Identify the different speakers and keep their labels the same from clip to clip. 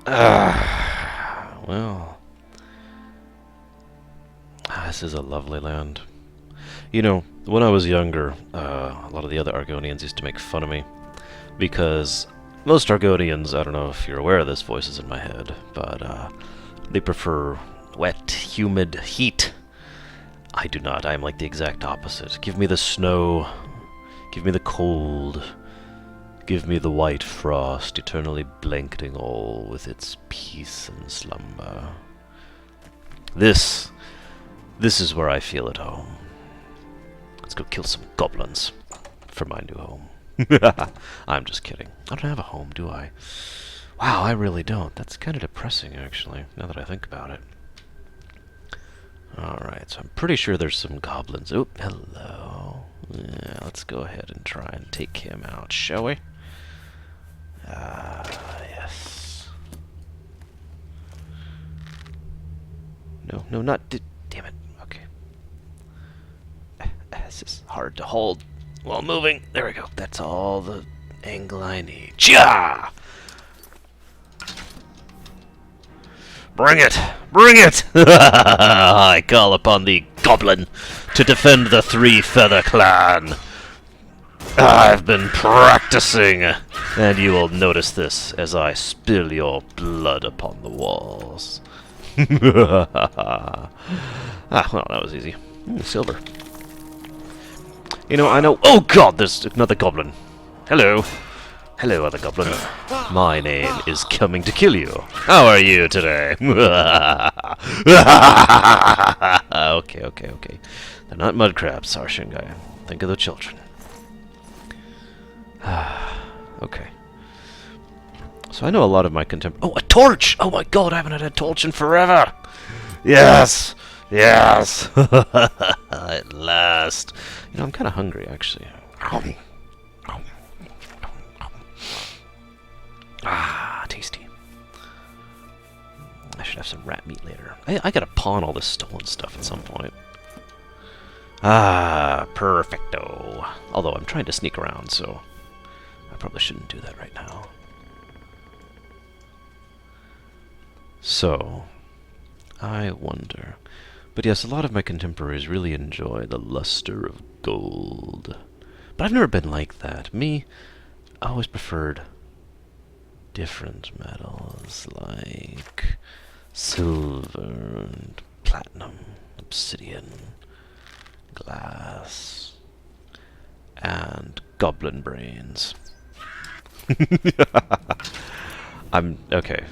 Speaker 1: Well, this is a lovely land. You know, when I was younger, a lot of the other Argonians used to make fun of me because most Argonians, I don't know if you're aware of this, voices in my head, but they prefer wet, humid heat. I do not. I am like the exact opposite. Give me the snow. Give me the cold. Give me the white frost, eternally blanketing all with its peace and slumber. This is where I feel at home. Let's go kill some goblins for my new home. I'm just kidding. I don't have a home, do I? Wow, I really don't. That's kind of depressing, actually, now that I think about it. Alright, so I'm pretty sure there's some goblins. Oh, hello. Yeah, let's go ahead and try and take him out, shall we? Yes. No, not... damn it. Okay. This is hard to hold while moving. There we go. That's all the angle I need. Cha! Bring it! Bring it! I call upon the Goblin to defend the Three Feather Clan. I've been practicing, and you will notice this as I spill your blood upon the walls. Well, that was easy. Silver. You know, I know... Oh god, there's another goblin. Hello. Hello, other goblin. My name is coming to kill you. How are you today? Okay. They're not mud crabs, Sarshingai. Think of the children. Okay. So I know a lot of my Oh, a torch! Oh my god, I haven't had a torch in forever! Yes! Yes! At last. You know, I'm kind of hungry, actually. Ah, tasty. I should have some rat meat later. I gotta pawn all this stolen stuff at some point. Ah, perfecto. Although I'm trying to sneak around, so I probably shouldn't do that right now. So, I wonder. But yes, a lot of my contemporaries really enjoy the luster of gold. But I've never been like that. Me, I always preferred different metals like silver and platinum, obsidian, glass, and goblin brains. Okay.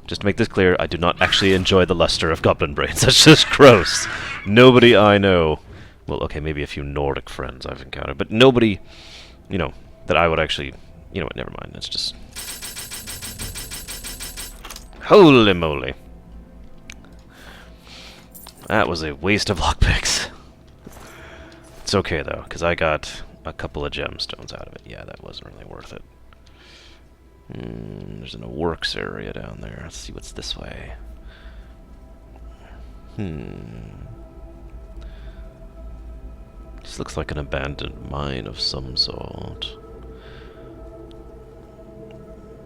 Speaker 1: Just to make this clear, I do not actually enjoy the luster of goblin brains. That's just gross. Nobody I know... Well, okay, maybe a few Nordic friends I've encountered, but nobody, you know, that I would actually... You know what, never mind. That's just... Holy moly. That was a waste of lockpicks. It's okay, though, because I got a couple of gemstones out of it. Yeah, that wasn't really worth it. There's a works area down there. Let's see what's this way. This looks like an abandoned mine of some sort.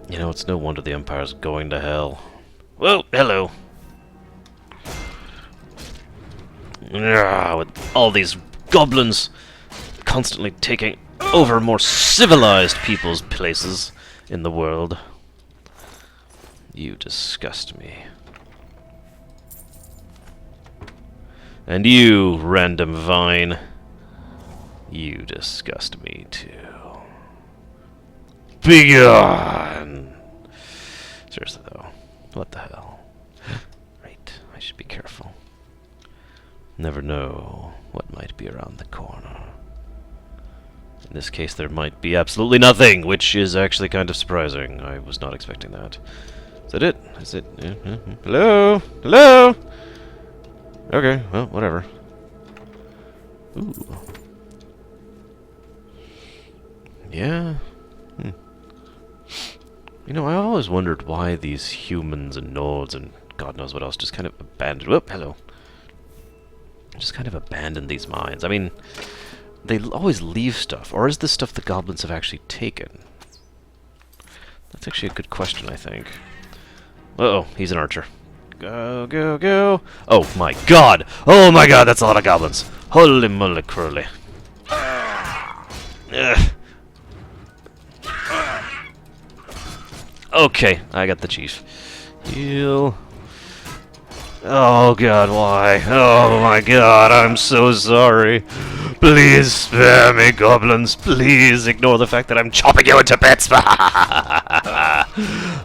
Speaker 1: You know, it's no wonder the Empire's going to hell. Whoa, hello. With all these goblins constantly taking over more civilized people's places in the world. You disgust me. And you, random vine, you disgust me too. Begone! Seriously though, what the hell? Right, I should be careful. Never know what might be around the corner. In this case, there might be absolutely nothing, which is actually kind of surprising. I was not expecting that. Is that it? Is it? Hello? Hello? Okay, well, whatever. Ooh. Yeah. You know, I always wondered why these humans and Nords and God knows what else just kind of abandoned... Whoop, hello. Just kind of abandoned these mines. I mean... They always leave stuff, or is this stuff the goblins have actually taken? That's actually a good question, I think. Uh-oh, he's an archer. Go, go, go. Oh my god! Oh my god, that's a lot of goblins. Holy moly curly. Ugh. Okay, I got the chief. Heal. Oh god, why? Oh my god, I'm so sorry. Please spare me, goblins. Please ignore the fact that I'm chopping you into bits.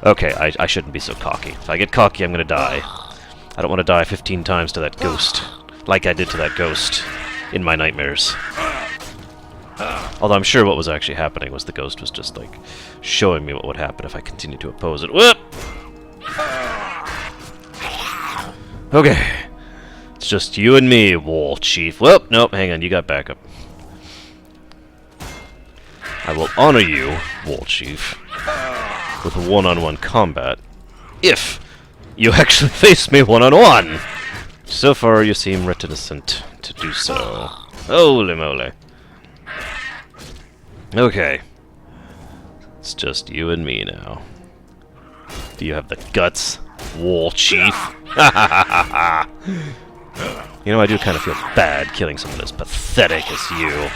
Speaker 1: Okay, I shouldn't be so cocky. If I get cocky, I'm gonna die. I don't want to die 15 times to that ghost, like I did to that ghost in my nightmares. Although I'm sure what was actually happening was the ghost was just, like, showing me what would happen if I continued to oppose it. Whoop! Okay. It's just you and me, Wall Chief. Well, nope, hang on, you got backup. I will honor you, Wall Chief, with a one-on-one combat, if you actually face me one-on-one! So far, you seem reticent to do so. Holy moly. Okay. It's just you and me now. Do you have the guts, Wall Chief? You know, I do kind of feel bad killing someone as pathetic as you.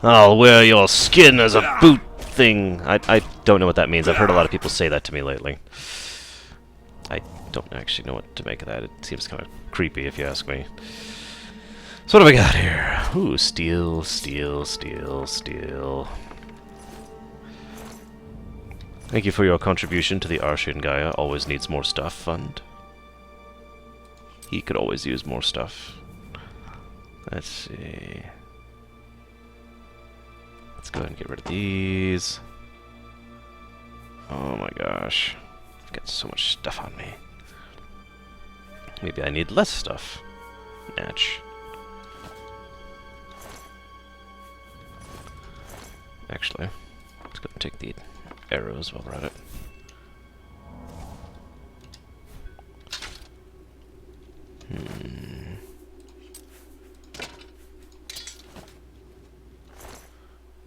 Speaker 1: I'll wear your skin as a boot thing. I don't know what that means. I've heard a lot of people say that to me lately. I don't actually know what to make of that. It seems kind of creepy, if you ask me. So what have we got here? Ooh, steel, steel, steel, steel. Thank you for your contribution to the Arshian Gaia Always Needs More Stuff Fund. He could always use more stuff. Let's see. Let's go ahead and get rid of these. Oh my gosh. I've got so much stuff on me. Maybe I need less stuff. Natch. Actually, let's go and take the arrows while we're at it.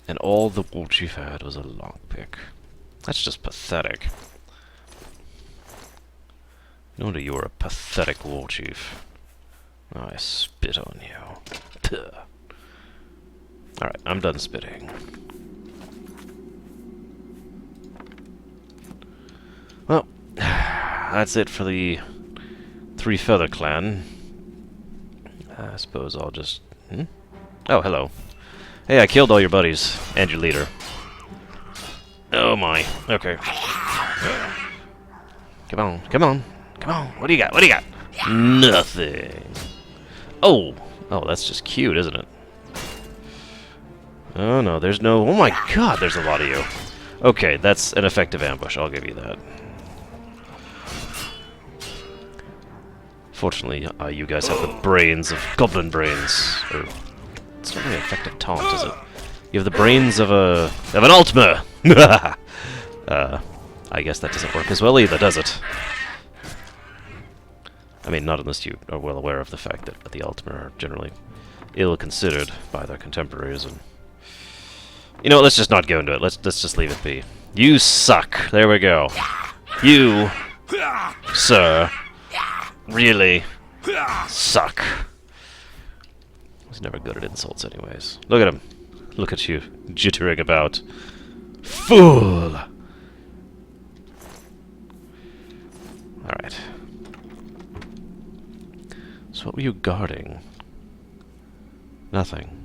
Speaker 1: And all the War Chief had was a lockpick. That's just pathetic. No wonder you were a pathetic War Chief. Oh, I spit on you. Puh. Alright, I'm done spitting. Well, that's it for the Three Feather Clan. I suppose I'll just... Oh, hello. Hey, I killed all your buddies, and your leader. Oh my, okay. Come on, come on, come on, what do you got, what do you got? Nothing. Oh, that's just cute, isn't it? Oh no, there's no... Oh my god, there's a lot of you. Okay, that's an effective ambush, I'll give you that. Fortunately, you guys have the brains of goblin brains. Or, it's not really an effective taunt, is it? You have the brains of an Altmer! I guess that doesn't work as well either, does it? I mean, not unless you are well aware of the fact that the Altmer are generally ill-considered by their contemporaries, and... You know what, let's just not go into it. Let's just leave it be. You suck! There we go. You, sir, really suck. He's never good at insults anyways. Look at him. Look at you, jittering about. Fool! Alright. So what were you guarding? Nothing.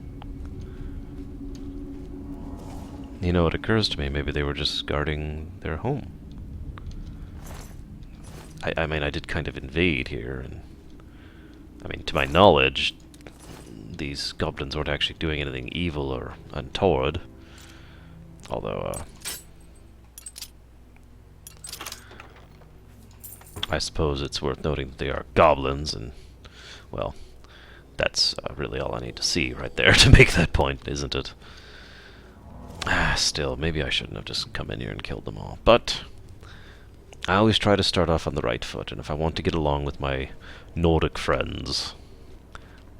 Speaker 1: You know, it occurs to me, maybe they were just guarding their home. I mean, I did kind of invade here, and... I mean, to my knowledge, these goblins weren't actually doing anything evil or untoward. Although, I suppose it's worth noting that they are goblins, and, well, that's really all I need to see right there to make that point, isn't it? Still, maybe I shouldn't have just come in here and killed them all. But I always try to start off on the right foot, and if I want to get along with my Nordic friends,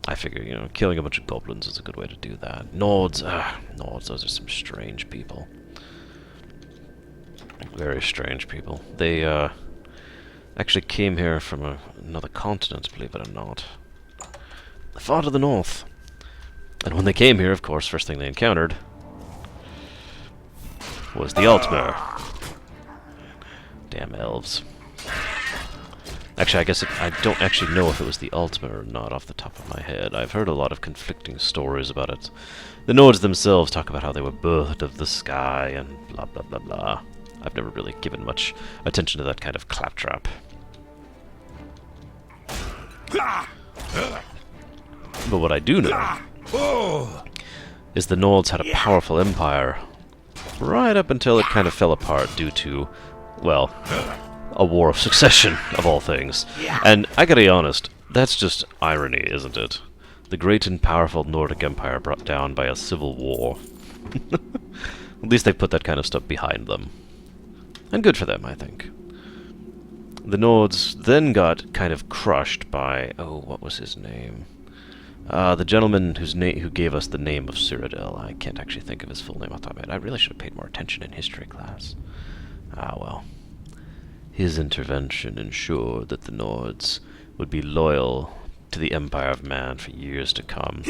Speaker 1: I figure, you know, killing a bunch of goblins is a good way to do that. Nords, those are some strange people. Very strange people. They actually came here from another continent, believe it or not. Far to the north. And when they came here, of course, first thing they encountered was the Altmer. Damn elves. Actually, I guess I don't actually know if it was the Altmer or not off the top of my head. I've heard a lot of conflicting stories about it. The Nords themselves talk about how they were birthed of the sky and blah blah blah blah. I've never really given much attention to that kind of claptrap. But what I do know is the Nords had a powerful empire right up until it kind of fell apart due to, well, a war of succession, of all things. And I gotta be honest, that's just irony, isn't it? The great and powerful Nordic Empire brought down by a civil war. At least they put that kind of stuff behind them. And good for them, I think. The Nords then got kind of crushed by... oh, what was his name? The gentleman who gave us the name of Cyrodiil. I can't actually think of his full name off the top of my head. I really should have paid more attention in history class. Ah, well. His intervention ensured that the Nords would be loyal to the Empire of Man for years to come.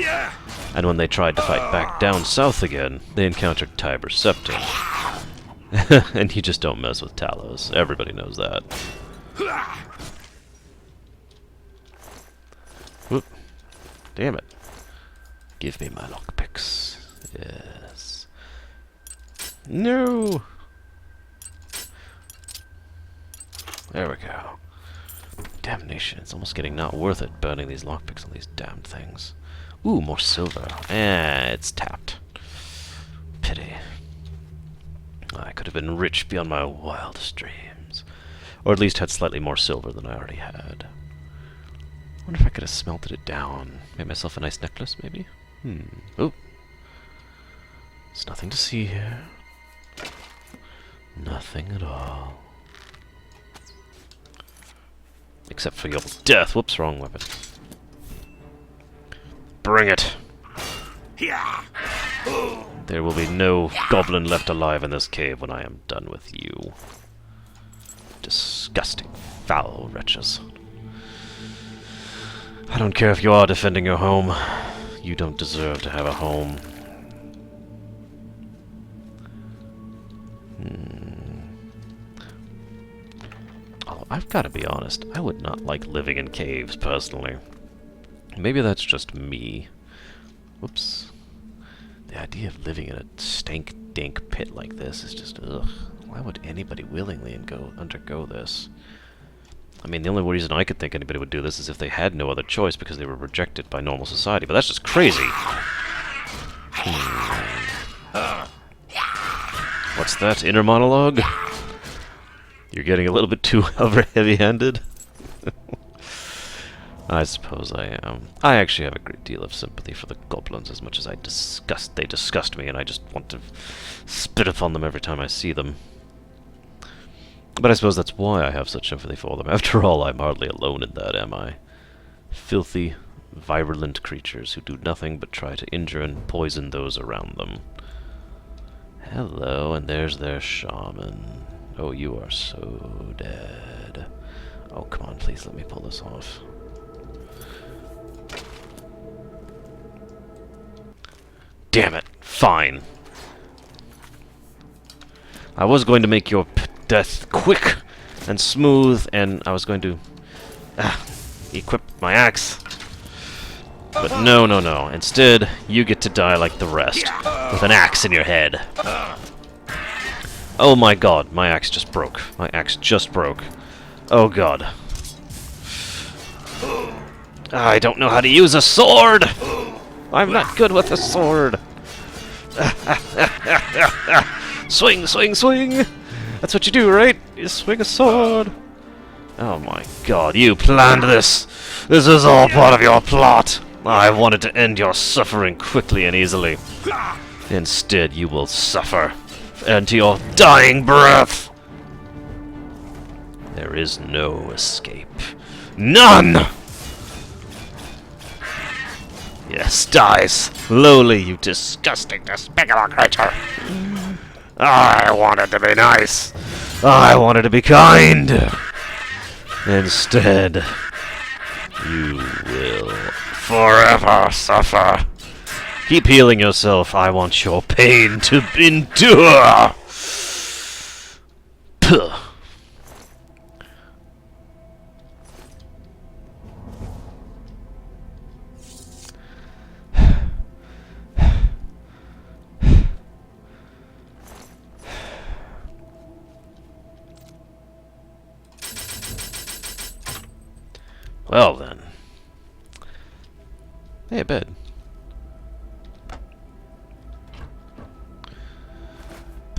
Speaker 1: And when they tried to fight back down south again, they encountered Tiber Septim. And you just don't mess with Talos. Everybody knows that. Whoop. Damn it. Give me my lockpicks. Yes. No! There we go. Damnation, it's almost getting not worth it burning these lockpicks on these damned things. Ooh, more silver. It's tapped. Pity. I could have been rich beyond my wildest dreams. Or at least had slightly more silver than I already had. I wonder if I could have smelted it down. Made myself a nice necklace, maybe? Oh. There's nothing to see here. Nothing at all. Except for your death. Whoops, wrong weapon. Bring it! There will be no goblin left alive in this cave when I am done with you. Disgusting, foul wretches. I don't care if you are defending your home. You don't deserve to have a home. Oh, I've got to be honest. I would not like living in caves, personally. Maybe that's just me. Whoops. The idea of living in a stank-dank pit like this is just, ugh. Why would anybody willingly undergo this? I mean, the only reason I could think anybody would do this is if they had no other choice because they were rejected by normal society, but that's just crazy! What's that, inner monologue? You're getting a little bit too heavy-handed? I suppose I am. I actually have a great deal of sympathy for the goblins as much as they disgust me, and I just want to spit upon them every time I see them. But I suppose that's why I have such sympathy for them. After all, I'm hardly alone in that, am I? Filthy, virulent creatures who do nothing but try to injure and poison those around them. Hello, and there's their shaman. Oh, you are so dead. Oh, come on, please let me pull this off. Damn it! Fine. I was going to make your death quick and smooth, and I was going to equip my axe. But no, no, no. Instead, you get to die like the rest, with an axe in your head. Oh my god, my axe just broke. My axe just broke. Oh god. I don't know how to use a sword! I'm not good with a sword! Swing, swing, swing! That's what you do, right? You swing a sword. Oh my god, you planned this! This is all part of your plot! I wanted to end your suffering quickly and easily. Instead, you will suffer. And to your dying breath! There is no escape. None! Yes, die slowly, you disgusting, despicable creature! I wanted to be nice. I wanted to be kind. Instead, you will forever suffer. Keep healing yourself. I want your pain to endure. Puh. Well then. Hey, a bed.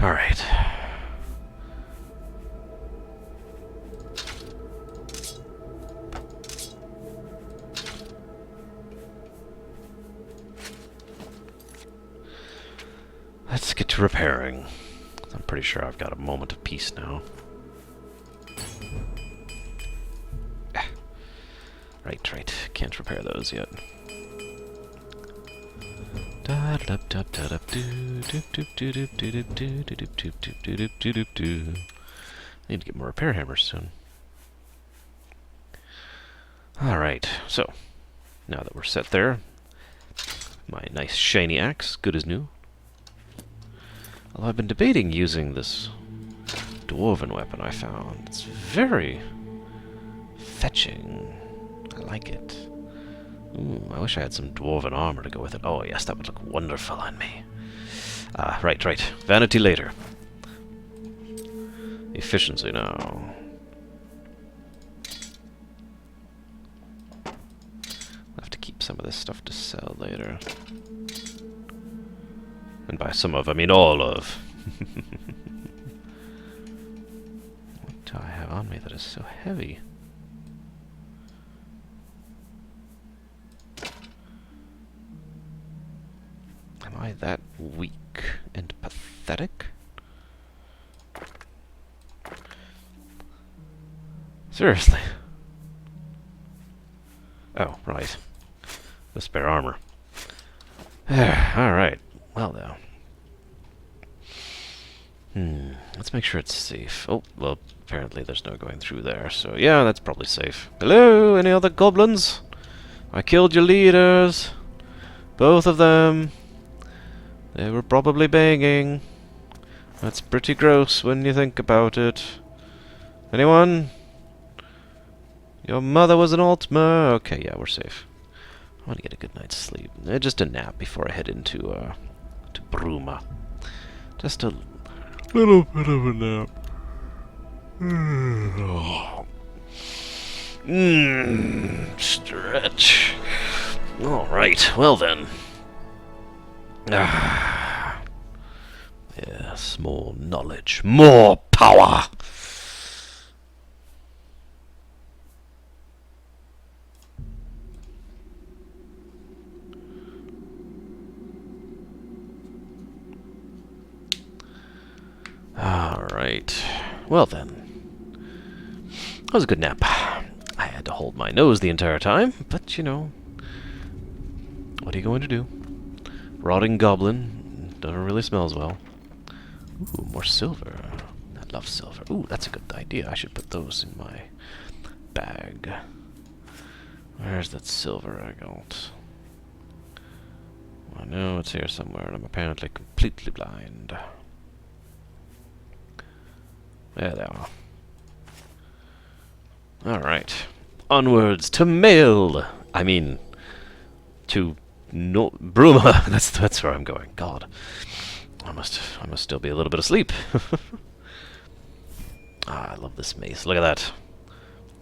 Speaker 1: Alright. Let's get to repairing. I'm pretty sure I've got a moment of peace now. Right. Can't repair those yet. Need to get more repair hammers soon. Alright, so now that we're set there, my nice shiny axe, good as new. Although I've been debating using this dwarven weapon I found. It's very fetching. I like it. Ooh, I wish I had some dwarven armor to go with it. Oh yes, that would look wonderful on me. Right. Vanity later. Efficiency now. I'll have to keep some of this stuff to sell later. And by some of, I mean all of. What do I have on me that is so heavy? Am I that weak and pathetic? Seriously? Oh, right. The spare armor. Alright. Well, though. Let's make sure it's safe. Oh, well, apparently there's no going through there, so yeah, that's probably safe. Hello? Any other goblins? I killed your leaders. Both of them. They were probably banging. That's pretty gross when you think about it. Anyone? Your mother was an Altmer. Okay, yeah, we're safe. I want to get a good night's sleep. Just a nap before I head into to Bruma. Just a little bit of a nap. Stretch. All right. Well then. Yes, more knowledge, more power. All right. Well then. That was a good nap. I had to hold my nose the entire time, but you know, what are you going to do? Rotting goblin doesn't really smell as well. Ooh, more silver. I love silver. Ooh, that's a good idea. I should put those in my bag. Where's that silver I got? I know it's here somewhere, and I'm apparently completely blind. There they are. Alright. Onwards to mail! I mean, to no Bruma. That's where I'm going. God. I must still be a little bit asleep. I love this mace. Look at that.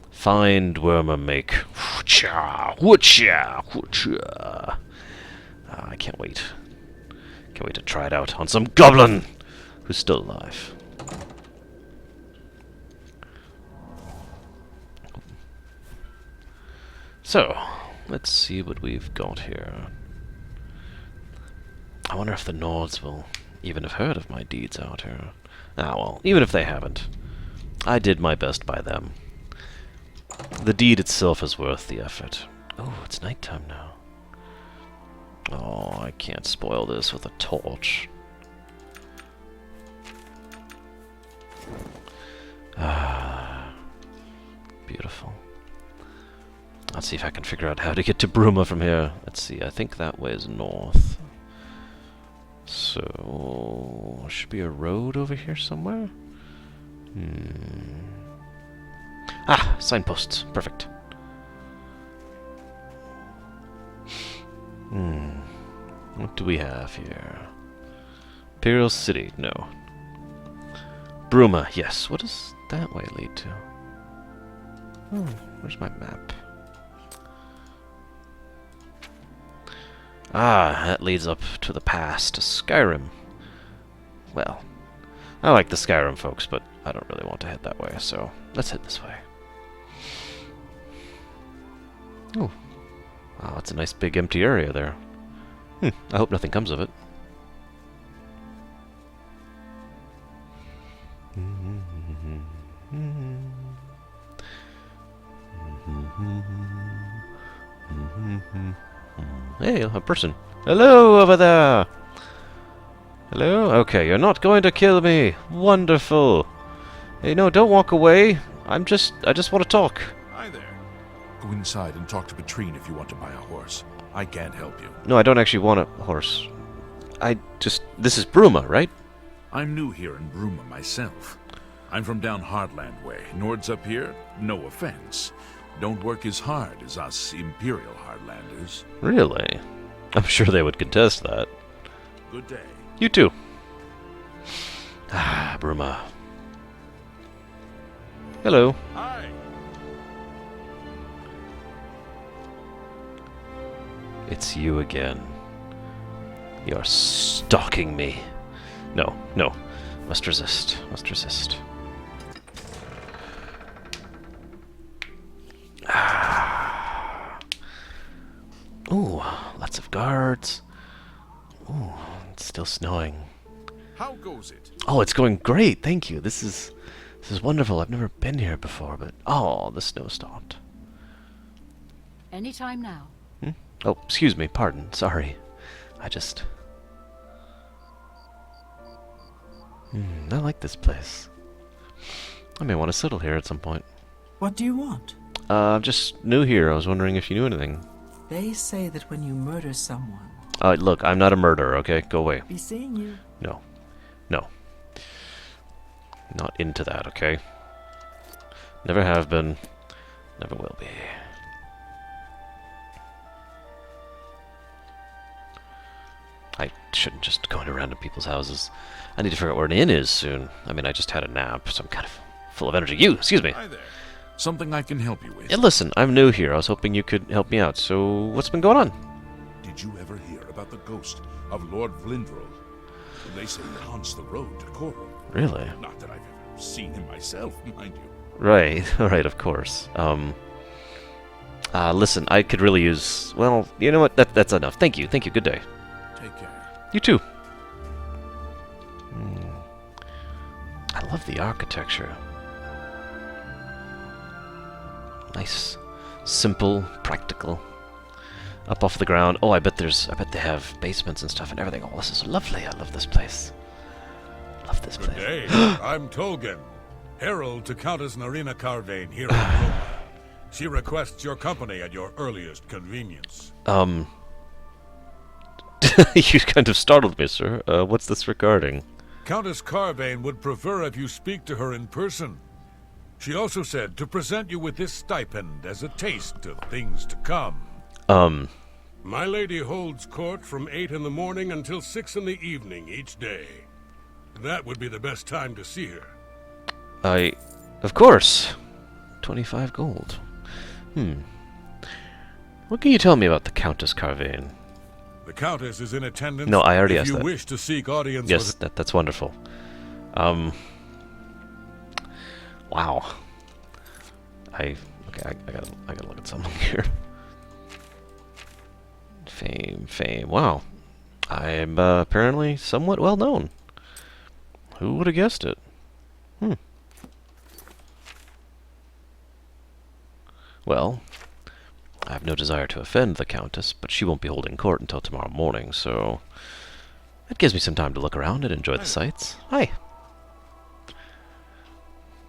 Speaker 1: Find wormer make. I can't wait. Can't wait to try it out on some goblin who's still alive. So, let's see what we've got here. I wonder if the Nords will even have heard of my deeds out here. Ah, well, even if they haven't, I did my best by them. The deed itself is worth the effort. Oh, it's nighttime now. Oh, I can't spoil this with a torch. Ah, beautiful. Let's see if I can figure out how to get to Bruma from here. Let's see, I think that way is north. So, should be a road over here somewhere? Ah, signposts. Perfect. What do we have here? Imperial City, no. Bruma, yes. What does that way lead to? Oh, where's my map? Ah, that leads up to the pass, to Skyrim. Well, I like the Skyrim folks, but I don't really want to head that way, so let's head this way. Oh. Wow, that's a nice big empty area there. I hope nothing comes of it. Hey, a person. Hello, over there! Hello? Okay, you're not going to kill me. Wonderful. Hey, no, don't walk away. I just want to talk.
Speaker 2: Hi there. Go inside and talk to Petrine if you want to buy a horse. I can't help you.
Speaker 1: No, I don't actually want a horse. This is Bruma, right?
Speaker 2: I'm new here in Bruma myself. I'm from down Hardland way. Nords up here, no offense. Don't work as hard as us Imperial Hardlanders.
Speaker 1: Really? I'm sure they would contest that.
Speaker 2: Good day.
Speaker 1: You too. Ah, Bruma. Hello.
Speaker 2: Hi.
Speaker 1: It's you again. You're stalking me. No, no. Must resist. Must resist. Ooh, lots of guards. Ooh, it's still snowing.
Speaker 2: How goes it?
Speaker 1: Oh, it's going great. Thank you. This is wonderful. I've never been here before, but oh, the snow stopped.
Speaker 3: Anytime now.
Speaker 1: Oh, excuse me. Pardon. Sorry. I just... I like this place. I may want to settle here at some point.
Speaker 4: What do you want?
Speaker 1: I'm just new here. I was wondering if you knew anything.
Speaker 4: They say that when you murder someone...
Speaker 1: Look, I'm not a murderer, okay? Go away.
Speaker 4: Be seeing you.
Speaker 1: No. No. Not into that, okay? Never have been. Never will be. I shouldn't just go into random people's houses. I need to figure out where an inn is soon. I mean, I just had a nap, so I'm kind of full of energy. You, excuse me.
Speaker 2: Hi there. Something I can help you with.
Speaker 1: Yeah, listen, I'm new here. I was hoping you could help me out. So, what's been going on?
Speaker 2: Did you ever hear about the ghost of Lord Vlindrel? They say he haunts the road to Coral.
Speaker 1: Really?
Speaker 2: Not that I've ever seen him myself, mind you.
Speaker 1: Right, right, of course. Listen, I could really use... Well, you know what? That's enough. Thank you, good day.
Speaker 2: Take care.
Speaker 1: You too. I love the architecture. Nice, simple, practical. Up off the ground. Oh, I bet they have basements and stuff and everything. Oh, this is lovely. I love this place. Love this place.
Speaker 5: Good day. I'm Tolgan, herald to Countess Narina Carvane here in Roma. She requests your company at your earliest convenience.
Speaker 1: You kind of startled me, sir. What's this regarding?
Speaker 5: Countess Carvane would prefer if you speak to her in person. She also said to present you with this stipend as a taste of things to come. My lady holds court from 8 in the morning until 6 in the evening each day. That would be the best time to see her.
Speaker 1: Of course. 25 gold. What can you tell me about the Countess Carvane?
Speaker 5: The Countess is in attendance.
Speaker 1: No, I already asked
Speaker 5: if
Speaker 1: that.
Speaker 5: you wish to seek audience
Speaker 1: Yes,
Speaker 5: with...
Speaker 1: that's wonderful. Wow. I gotta look at something here. Fame. Wow. I'm apparently somewhat well known. Who would have guessed it? Well, I have no desire to offend the Countess, but she won't be holding court until tomorrow morning, so that gives me some time to look around and enjoy the sights. Hi.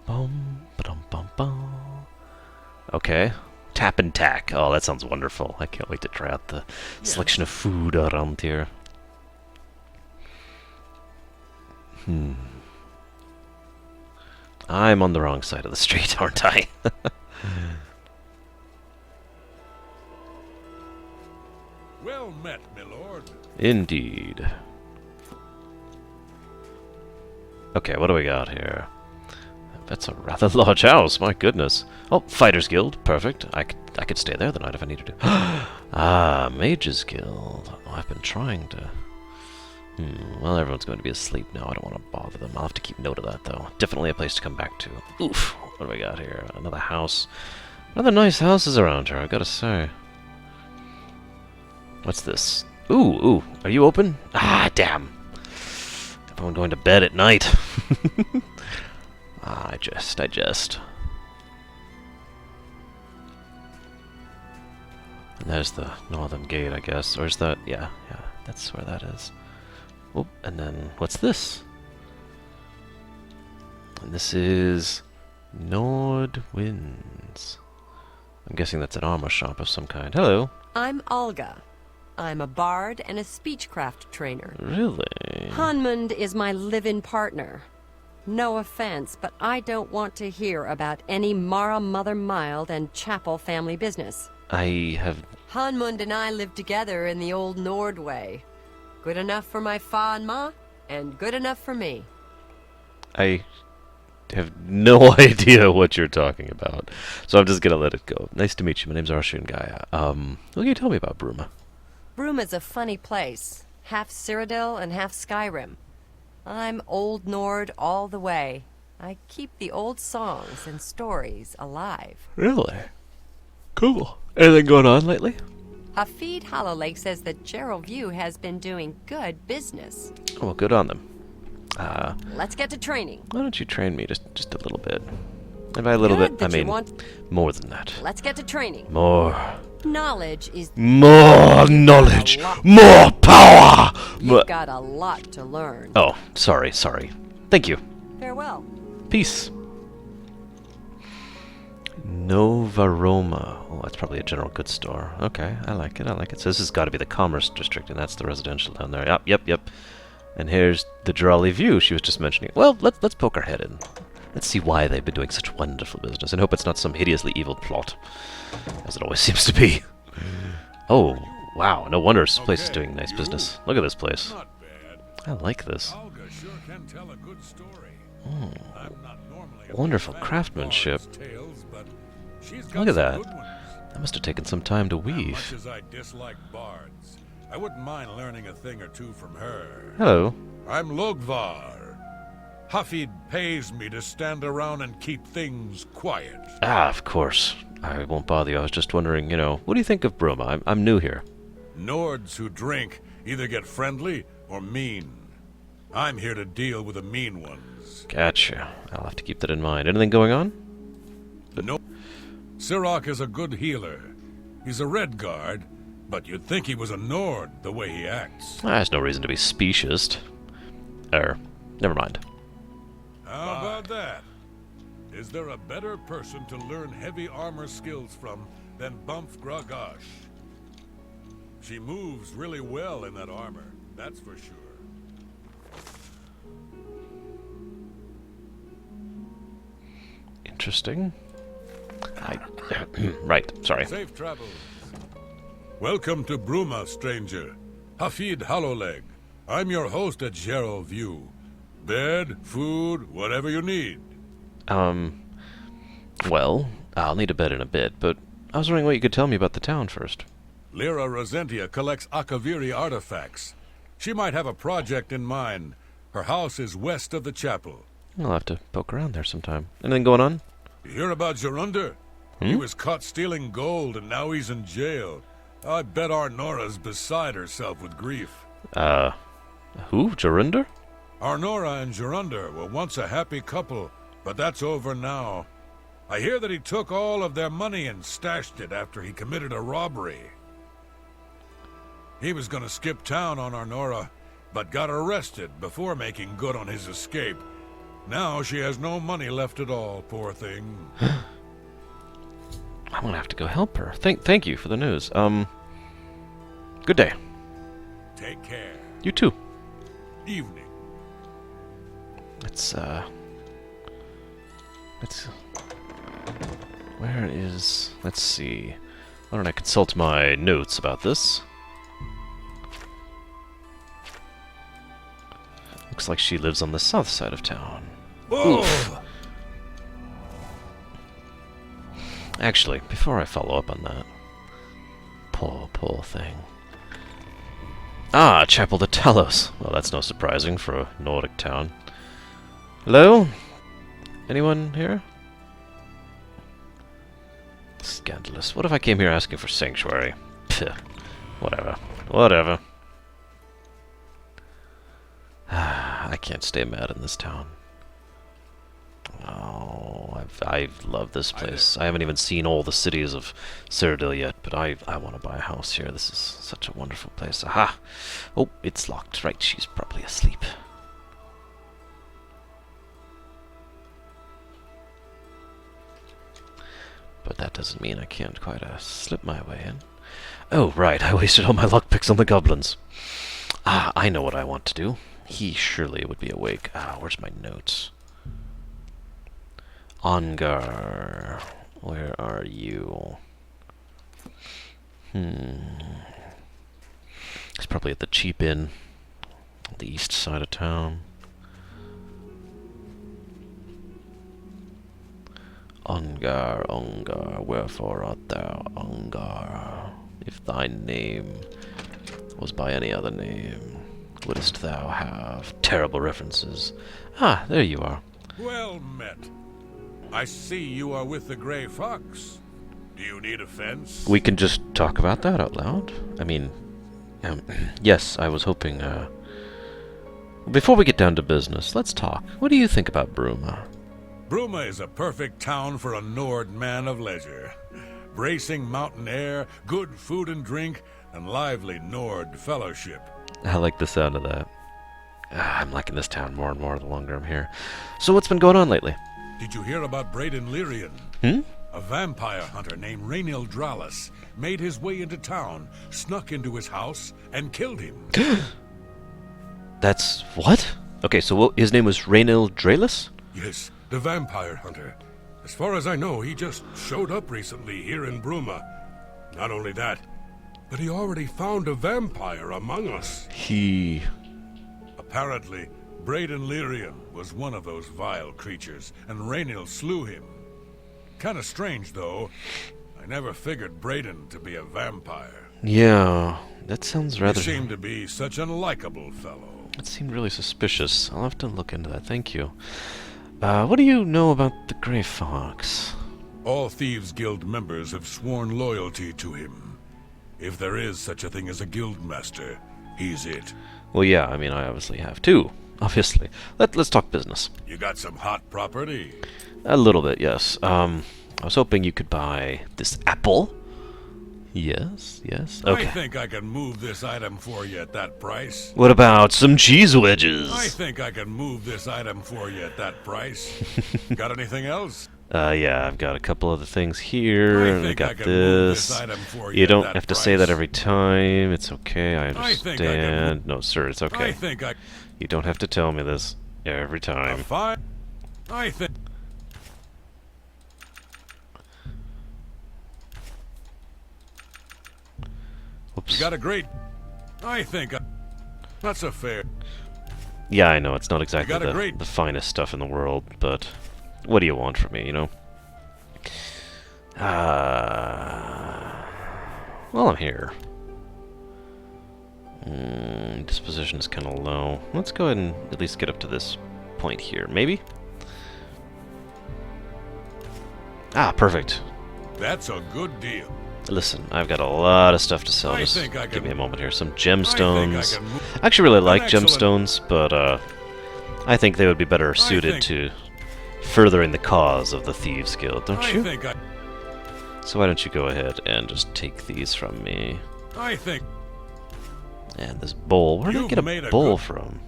Speaker 1: Bum, ba-dum, bum, bum. Okay. Tap and tack. Oh, that sounds wonderful. I can't wait to try out the selection of food around here. I'm on the wrong side of the street, aren't I?
Speaker 5: Well met, my lord.
Speaker 1: Indeed. Okay, what do we got here? That's a rather large house, my goodness. Oh, Fighters Guild, perfect. I could stay there the night if I needed to. Ah, Mages Guild. Oh, I've been trying to... well, everyone's going to be asleep now. I don't want to bother them. I'll have to keep note of that, though. Definitely a place to come back to. Oof, what do we got here? Another house. Another nice houses around here, I gotta say. What's this? Ooh, are you open? Ah, damn. Everyone going to bed at night. I jest. And there's the northern gate, I guess. Or is that... Yeah, that's where that is. Oh, and then... What's this? And this is... Nordwinds. I'm guessing that's an armor shop of some kind. Hello.
Speaker 3: I'm Olga. I'm a bard and a speechcraft trainer.
Speaker 1: Really?
Speaker 3: Hanmund is my live-in partner. No offense, but I don't want to hear about any Mara Mother Mild and Chapel family business.
Speaker 1: I have...
Speaker 3: Hanmund and I lived together in the old Nord way. Good enough for my fa and ma, and good enough for me.
Speaker 1: I have no idea what you're talking about, so I'm just gonna let it go. Nice to meet you. My name's Arshun Gaia. What can you tell me about Bruma?
Speaker 3: Bruma's a funny place. Half Cyrodiil and half Skyrim. I'm Old Nord all the way. I keep the old songs and stories alive.
Speaker 1: Really? Cool. Anything going on lately?
Speaker 3: Hafid Hollowlake says that Gerald View has been doing good business.
Speaker 1: Oh, well, good on them.
Speaker 3: Let's get to training.
Speaker 1: Why don't you train me just a little bit? And by a little
Speaker 3: Good
Speaker 1: bit, I
Speaker 3: that you
Speaker 1: mean
Speaker 3: want-
Speaker 1: more than that.
Speaker 3: Let's get to training.
Speaker 1: More.
Speaker 3: Knowledge is...
Speaker 1: More knowledge! More power!
Speaker 3: You've got a lot to learn.
Speaker 1: Oh, sorry. Thank you.
Speaker 3: Farewell.
Speaker 1: Peace. Novaroma. Oh, that's probably a general goods store. Okay, I like it. So this has got to be the commerce district, and that's the residential down there. Yep. And here's the Jolly View she was just mentioning. Well, let's poke our head in. Let's see why they've been doing such wonderful business, and hope it's not some hideously evil plot, as it always seems to be. Oh, wow. No wonder this place is doing nice business. Look at this place.
Speaker 5: Not bad.
Speaker 1: I like this.
Speaker 5: Olga sure can tell a good story. I'm not normally a
Speaker 1: Wonderful
Speaker 5: fan of
Speaker 1: craftsmanship.
Speaker 5: bards' tales, but she's got
Speaker 1: Look at
Speaker 5: some
Speaker 1: that.
Speaker 5: good ones.
Speaker 1: That must have taken some time to
Speaker 5: As
Speaker 1: weave.
Speaker 5: much as I dislike bards, I wouldn't mind learning a thing or two from her.
Speaker 1: Hello.
Speaker 5: I'm Logvar. Hafid pays me to stand around and keep things quiet.
Speaker 1: Ah, of course. I won't bother you. I was just wondering, what do you think of Bruma? I'm new here.
Speaker 5: Nords who drink either get friendly or mean. I'm here to deal with the mean ones.
Speaker 1: Gotcha. I'll have to keep that in mind. Anything going on?
Speaker 5: No. Sirach is a good healer. He's a red guard, but you'd think he was a Nord the way he acts.
Speaker 1: There's no reason to be specious. Never mind.
Speaker 5: How about that? Is there a better person to learn heavy armor skills from than Bumf Gragash? She moves really well in that armor, that's for sure.
Speaker 1: Interesting. Right, sorry.
Speaker 5: Safe travels. Welcome to Bruma, stranger. Hafid Hollowleg. I'm your host at Gerald View. Bed, food, whatever you need.
Speaker 1: Well, I'll need a bed in a bit, but I was wondering what you could tell me about the town first.
Speaker 5: Lyra Rosentia collects Akaviri artifacts. She might have a project in mind. Her house is west of the chapel.
Speaker 1: I'll have to poke around there sometime. Anything going on?
Speaker 5: You hear about Gerunder? He was caught stealing gold and now he's in jail. I bet our Nora's beside herself with grief.
Speaker 1: Who? Jarinder?
Speaker 5: Arnora and Gerunder were once a happy couple, but that's over now. I hear that he took all of their money and stashed it after he committed a robbery. He was gonna skip town on Arnora, but got arrested before making good on his escape. Now she has no money left at all, poor thing.
Speaker 1: I'm gonna have to go help her. Thank you for the news. Good day.
Speaker 5: Take care.
Speaker 1: You too.
Speaker 5: Evening.
Speaker 1: Let's where is, let's see. Why don't I consult my notes about this? Looks like she lives on the south side of town. Oof. Actually, before I follow up on that, poor thing. Ah, Chapel de Talos. Well, that's no surprising for a Nordic town. Hello? Anyone here? Scandalous. What if I came here asking for sanctuary? Pfft. Whatever. I can't stay mad in this town. Oh, I love this place. I haven't even seen all the cities of Cyrodiil yet, but I want to buy a house here. This is such a wonderful place. Aha! Oh, it's locked. Right, she's probably asleep. But that doesn't mean I can't quite slip my way in. Oh, right, I wasted all my lockpicks on the goblins. Ah, I know what I want to do. He surely would be awake. Ah, where's my notes? Ongar, where are you? He's probably at the cheap inn on the east side of town. Ongar, wherefore art thou, Ongar? If thy name was by any other name, wouldst thou have terrible references? Ah, there you are.
Speaker 5: Well met. I see you are with the Grey Fox. Do you need a fence?
Speaker 1: We can just talk about that out loud. I mean, yes, I was hoping, before we get down to business, let's talk. What do you think about Bruma?
Speaker 5: Bruma is a perfect town for a Nord man of leisure. Bracing mountain air, good food and drink, and lively Nord fellowship.
Speaker 1: I like the sound of that. I'm liking this town more and more the longer I'm here. So what's been going on lately?
Speaker 5: Did you hear about Braden Lyrian? A vampire hunter named Rainil Dralis made his way into town, snuck into his house, and killed him.
Speaker 1: That's what? Okay, so his name was Rainil Dralis?
Speaker 5: Yes, the vampire hunter. As far as I know, he just showed up recently here in Bruma. Not only that, but he already found a vampire among us. Apparently, Braden Lyrian was one of those vile creatures, and Rainil slew him. Kinda strange, though. I never figured Braden to be a vampire.
Speaker 1: Yeah, that sounds rather...
Speaker 5: He seemed to be such an likable fellow.
Speaker 1: It seemed really suspicious. I'll have to look into that, thank you. What do you know about the Grey Fox?
Speaker 5: All Thieves Guild members have sworn loyalty to him. If there is such a thing as a guildmaster, he's it.
Speaker 1: Well, yeah, I mean, I obviously have too. Obviously. Let's talk business.
Speaker 5: You got some hot property?
Speaker 1: A little bit, yes. I was hoping you could buy this apple. Yes. Okay.
Speaker 5: I think I can move this item for you at that price.
Speaker 1: What about some cheese wedges?
Speaker 5: I think I can move this item for you at that price. Got anything else?
Speaker 1: Yeah, I've got a couple other things here.
Speaker 5: I
Speaker 1: And I
Speaker 5: think
Speaker 1: got
Speaker 5: I can move this
Speaker 1: this.
Speaker 5: item for
Speaker 1: You
Speaker 5: you
Speaker 1: don't
Speaker 5: at
Speaker 1: have
Speaker 5: that
Speaker 1: to say that
Speaker 5: price.
Speaker 1: every time. It's okay, I
Speaker 5: I think I can
Speaker 1: understand. No, sir, it's okay.
Speaker 5: I think I...
Speaker 1: You don't have to tell me this every time.
Speaker 5: Fine. I think...
Speaker 1: Whoops.
Speaker 5: You got a great... I think I... That's a fair...
Speaker 1: Yeah, I know, it's not exactly
Speaker 5: got a great-
Speaker 1: the finest stuff in the world, but what do you want from me, you know? Well, I'm here. Disposition is kind of low. Let's go ahead and at least get up to this point here, maybe? Ah, perfect.
Speaker 5: That's a good deal.
Speaker 1: Listen, I've got a lot of stuff to sell.
Speaker 5: I
Speaker 1: Just
Speaker 5: think I
Speaker 1: give
Speaker 5: can-
Speaker 1: me a moment here. Some
Speaker 5: I
Speaker 1: gemstones.
Speaker 5: think I can move...
Speaker 1: I actually really like
Speaker 5: excellent-
Speaker 1: gemstones, but I think they would be better suited
Speaker 5: think-
Speaker 1: to furthering the cause of the Thieves Guild, don't
Speaker 5: I
Speaker 1: you?
Speaker 5: think I...
Speaker 1: So why don't you go ahead and just take these from me?
Speaker 5: I think...
Speaker 1: And this bowl. Where did I
Speaker 5: You've
Speaker 1: get
Speaker 5: made
Speaker 1: a
Speaker 5: a
Speaker 1: bowl
Speaker 5: good-
Speaker 1: from?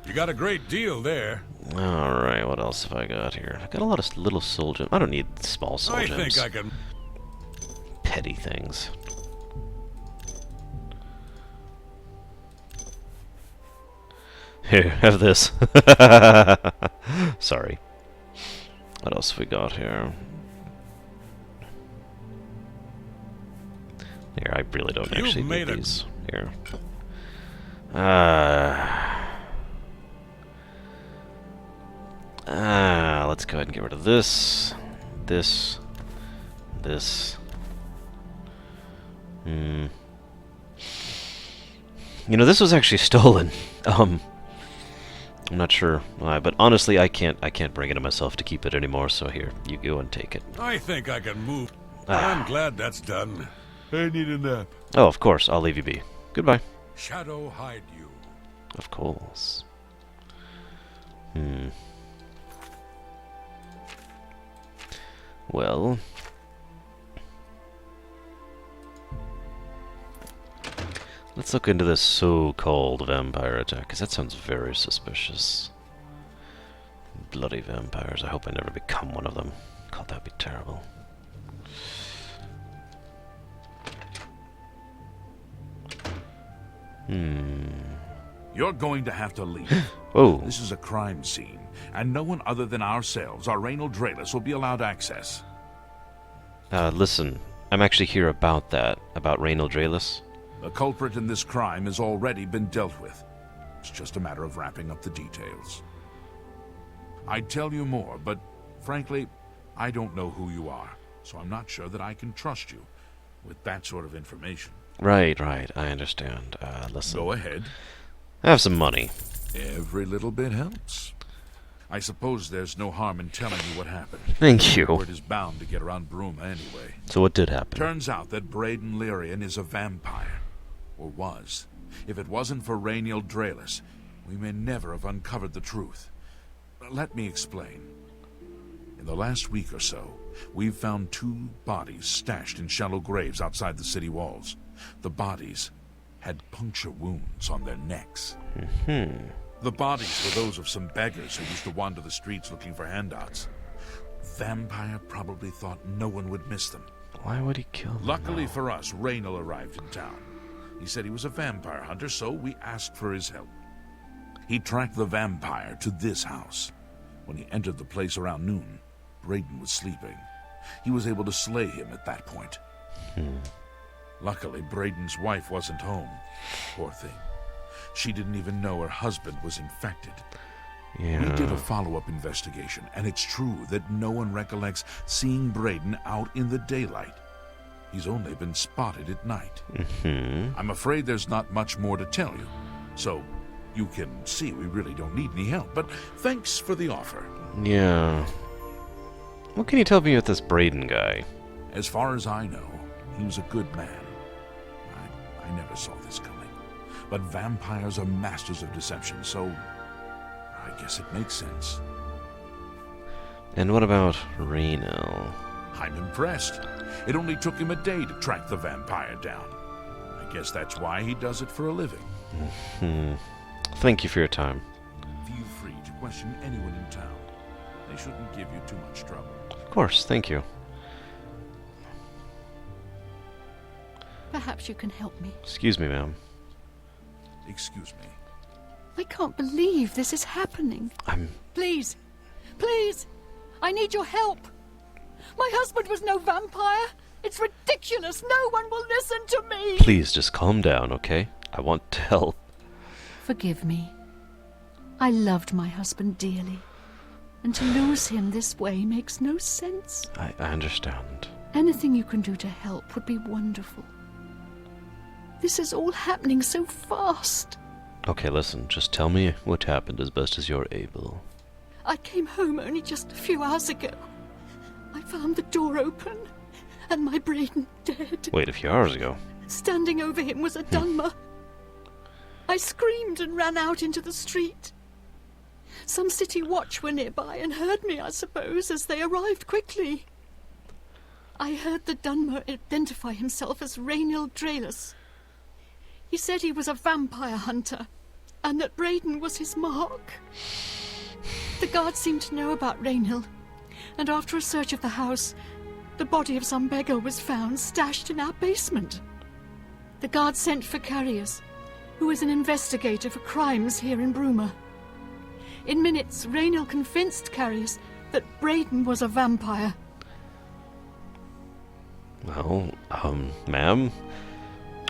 Speaker 5: You got a great deal there.
Speaker 1: Alright, what else have I got here? I got a lot of little soul gems. I don't need small soul
Speaker 5: I
Speaker 1: gems.
Speaker 5: think I can...
Speaker 1: petty things. Here, have this. Sorry. What else have we got here? Here, I really don't actually need these. Here. Let's go ahead and get rid of this. This. You know, this was actually stolen. I'm not sure why, but honestly, I can't bring it to myself to keep it anymore. So here, you go and take it.
Speaker 5: I think I can move. I'm glad that's done. I need a nap.
Speaker 1: Oh, of course, I'll leave you be. Goodbye.
Speaker 5: Shadow hide you.
Speaker 1: Of course. Well. Let's look into this so-called vampire attack, because that sounds very suspicious. Bloody vampires. I hope I never become one of them. God, that'd be terrible.
Speaker 2: You're going to have to leave.
Speaker 1: Oh.
Speaker 2: This is a crime scene, and no one other than ourselves, our Raynal Draelus, will be allowed access.
Speaker 1: Listen, I'm actually here about that, about Raynal Draelus.
Speaker 2: The culprit in this crime has already been dealt with. It's just a matter of wrapping up the details. I'd tell you more, but frankly, I don't know who you are, so I'm not sure that I can trust you with that sort of information.
Speaker 1: Right, I understand. Listen.
Speaker 2: Go ahead.
Speaker 1: I have some money.
Speaker 2: Every little bit helps. I suppose there's no harm in telling you what happened.
Speaker 1: Thank you.
Speaker 2: Word is bound to get around Bruma anyway.
Speaker 1: So what did happen?
Speaker 2: Turns out that Braden Lyrian is a vampire. Or was. If it wasn't for Raynal Draelus, we may never have uncovered the truth. Let me explain. In the last week or so, we've found 2 bodies stashed in shallow graves outside the city walls. The bodies had puncture wounds on their necks. The bodies were those of some beggars who used to wander the streets looking for handouts. Vampire probably thought no one would miss them.
Speaker 1: Why would he kill them?
Speaker 2: Luckily for us, Raynal arrived in town. He said he was a vampire hunter, so we asked for his help. He tracked the vampire to this house. When he entered the place around noon, Braden was sleeping. He was able to slay him at that point. Luckily, Braden's wife wasn't home. Poor thing. She didn't even know her husband was infected.
Speaker 1: Yeah.
Speaker 2: We did a follow-up investigation, and it's true that no one recollects seeing Braden out in the daylight. He's only been spotted at night. I'm afraid there's not much more to tell you. So, you can see we really don't need any help, but thanks for the offer.
Speaker 1: Yeah. What can you tell me with this Braden guy?
Speaker 2: As far as I know, he was a good man. I never saw this coming. But vampires are masters of deception, so I guess it makes sense.
Speaker 1: And what about Raynal?
Speaker 2: I'm impressed. It only took him a day to track the vampire down. I guess that's why he does it for a living.
Speaker 1: Thank you for your time.
Speaker 2: Feel free to question anyone in town. They shouldn't give you too much trouble.
Speaker 1: Of course, thank you.
Speaker 6: Perhaps you can help me.
Speaker 1: Excuse me, ma'am.
Speaker 2: Excuse me.
Speaker 6: I can't believe this is happening. Please, please, I need your help. My husband was no vampire. It's ridiculous. No one will listen to me.
Speaker 1: Please, just calm down, okay? I want to help.
Speaker 6: Forgive me. I loved my husband dearly. And to lose him this way makes no sense.
Speaker 1: I understand.
Speaker 6: Anything you can do to help would be wonderful. This is all happening so fast.
Speaker 1: Okay, listen, just tell me what happened as best as you're able.
Speaker 6: I came home only just a few hours ago. I found the door open, and my Braden dead.
Speaker 1: Wait, a few hours ago?
Speaker 6: Standing over him was a Dunmer. I screamed and ran out into the street. Some city watch were nearby and heard me, I suppose, as they arrived quickly. I heard the Dunmer identify himself as Raynal Draelus. He said he was a vampire hunter, and that Braden was his mark. The guards seemed to know about Raynal, and after a search of the house, The body of some beggar was found stashed in our basement. The guards sent for Carius, who is an investigator for crimes here in Bruma. In minutes, Rainiel convinced Carius that Braden was a vampire.
Speaker 1: Well, ma'am?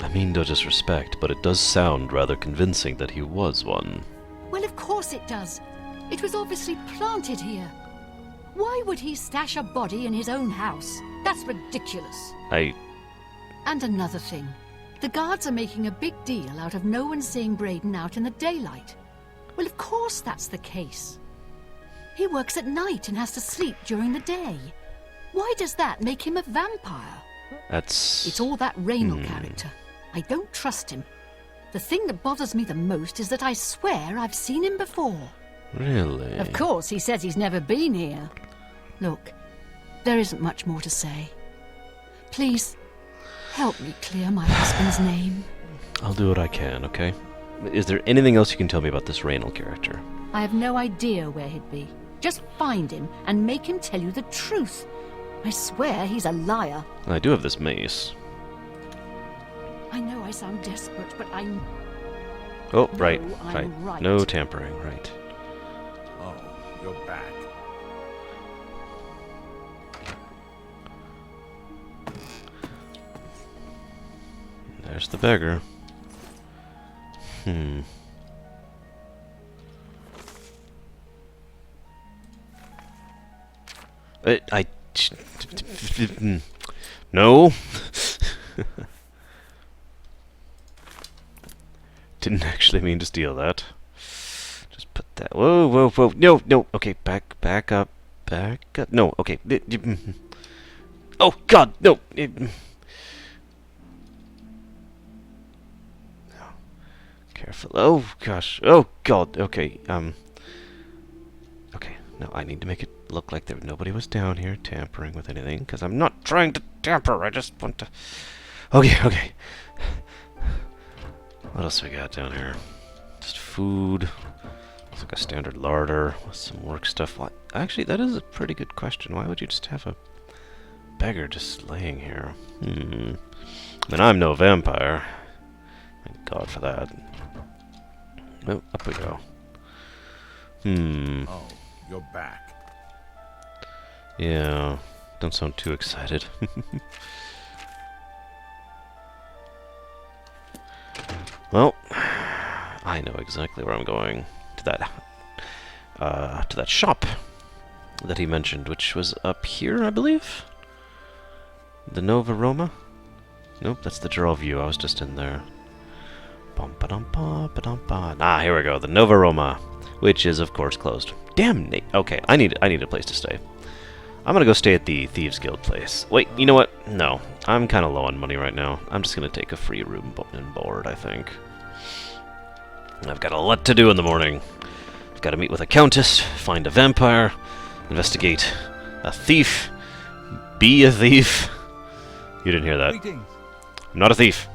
Speaker 1: I mean no disrespect, but it does sound rather convincing that he was one.
Speaker 7: Well, of course it does. It was obviously planted here. Why would he stash a body in his own house? That's ridiculous.
Speaker 6: And another thing. The guards are making a big deal out of no one seeing Braden out in the daylight. Well, of course that's the case. He works at night and has to sleep during the day. Why does that make him a vampire?
Speaker 7: It's all that Rainiel character. I don't trust him. The thing that bothers me the most is that I swear I've seen him before.
Speaker 1: Really?
Speaker 7: Of course, he says he's never been here.
Speaker 6: Look, there isn't much more to say. Please, help me clear my husband's name.
Speaker 1: I'll do what I can, okay? Is there anything else you can tell me about this Rainiel character?
Speaker 7: I have no idea where he'd be. Just find him and make him tell you the truth. I swear he's a liar.
Speaker 1: I do have this mace.
Speaker 6: I know I sound desperate, but
Speaker 1: Oh, right,
Speaker 7: I'm right.
Speaker 1: No tampering, right.
Speaker 2: Oh, you're back.
Speaker 1: There's the beggar. No. Didn't actually mean to steal that. Just put that. Whoa, whoa, whoa. No, no. Okay, back up. No, okay. Oh, God, no. Careful. Oh, gosh. Oh, God. Okay, okay, no, I need to make it look like nobody was down here tampering with anything, because I'm not trying to tamper, I just want to... Okay. What else we got down here? Just food. Looks like a standard larder with some work stuff. What? Actually, that is a pretty good question. Why would you just have a beggar just laying here? I mean, I'm no vampire. Thank God for that. Oh, up we go.
Speaker 2: Oh, you're back.
Speaker 1: Yeah, don't sound too excited. Well, I know exactly where I'm going. To that shop that he mentioned, which was up here, I believe? The Nova Roma? Nope, that's the Gerald View. I was just in there. Ah, here we go. The Nova Roma, which is, of course, closed. Damn, Nate. Okay, I need a place to stay. I'm gonna go stay at the Thieves Guild place. Wait, you know what? No, I'm kind of low on money right now. I'm just gonna take a free room and board, I think. I've got a lot to do in the morning. I've got to meet with a Countess, find a vampire, investigate a thief, be a thief. You didn't hear that.
Speaker 8: Greetings.
Speaker 1: I'm not a thief.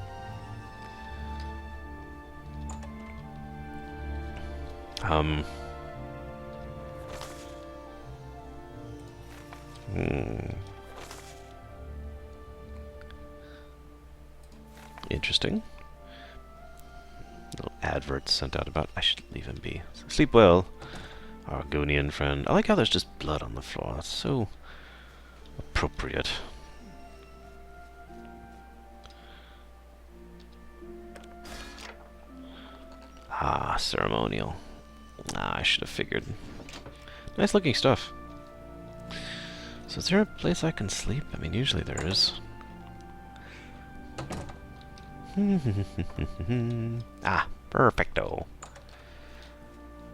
Speaker 1: Interesting. Little adverts sent out about... I should leave him be. Sleep well, Argonian friend. I like how there's just blood on the floor. It's so appropriate. Ah, ceremonial. Ah, I should have figured. Nice looking stuff. So is there a place I can sleep? I mean, usually there is. Ah, perfecto.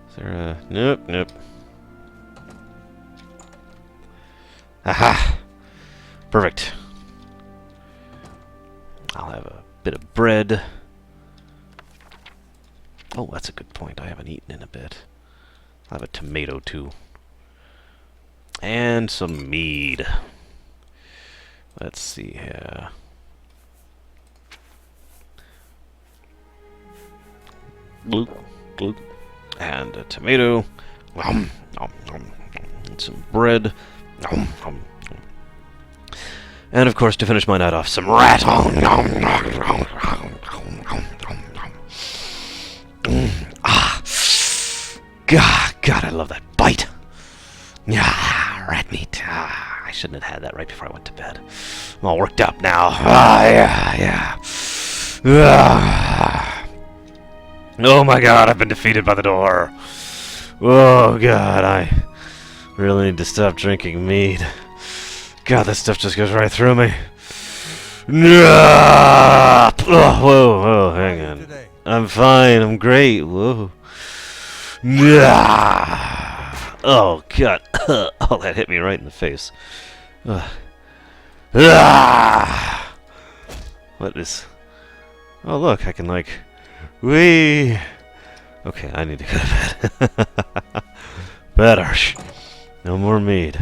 Speaker 1: Is there a... Nope. Aha! Perfect. I'll have a bit of bread. Oh, that's a good point. I haven't eaten in a bit. I'll have a tomato, too. And some mead. Let's see here. Bloop, bloop. And a tomato. And some bread. And of course, to finish my night off, some rat. God, I love that bite. Yeah, rat meat. I shouldn't have had that right before I went to bed. I'm all worked up now. Yeah. Oh my God, I've been defeated by the door. Oh God, I really need to stop drinking mead. God, that stuff just goes right through me. Whoa, hang on. I'm fine, I'm great. Whoa. Oh God, oh, that hit me right in the face. What is... Oh look, I can like... Wee! Okay, I need to go to bed. Better. No more mead.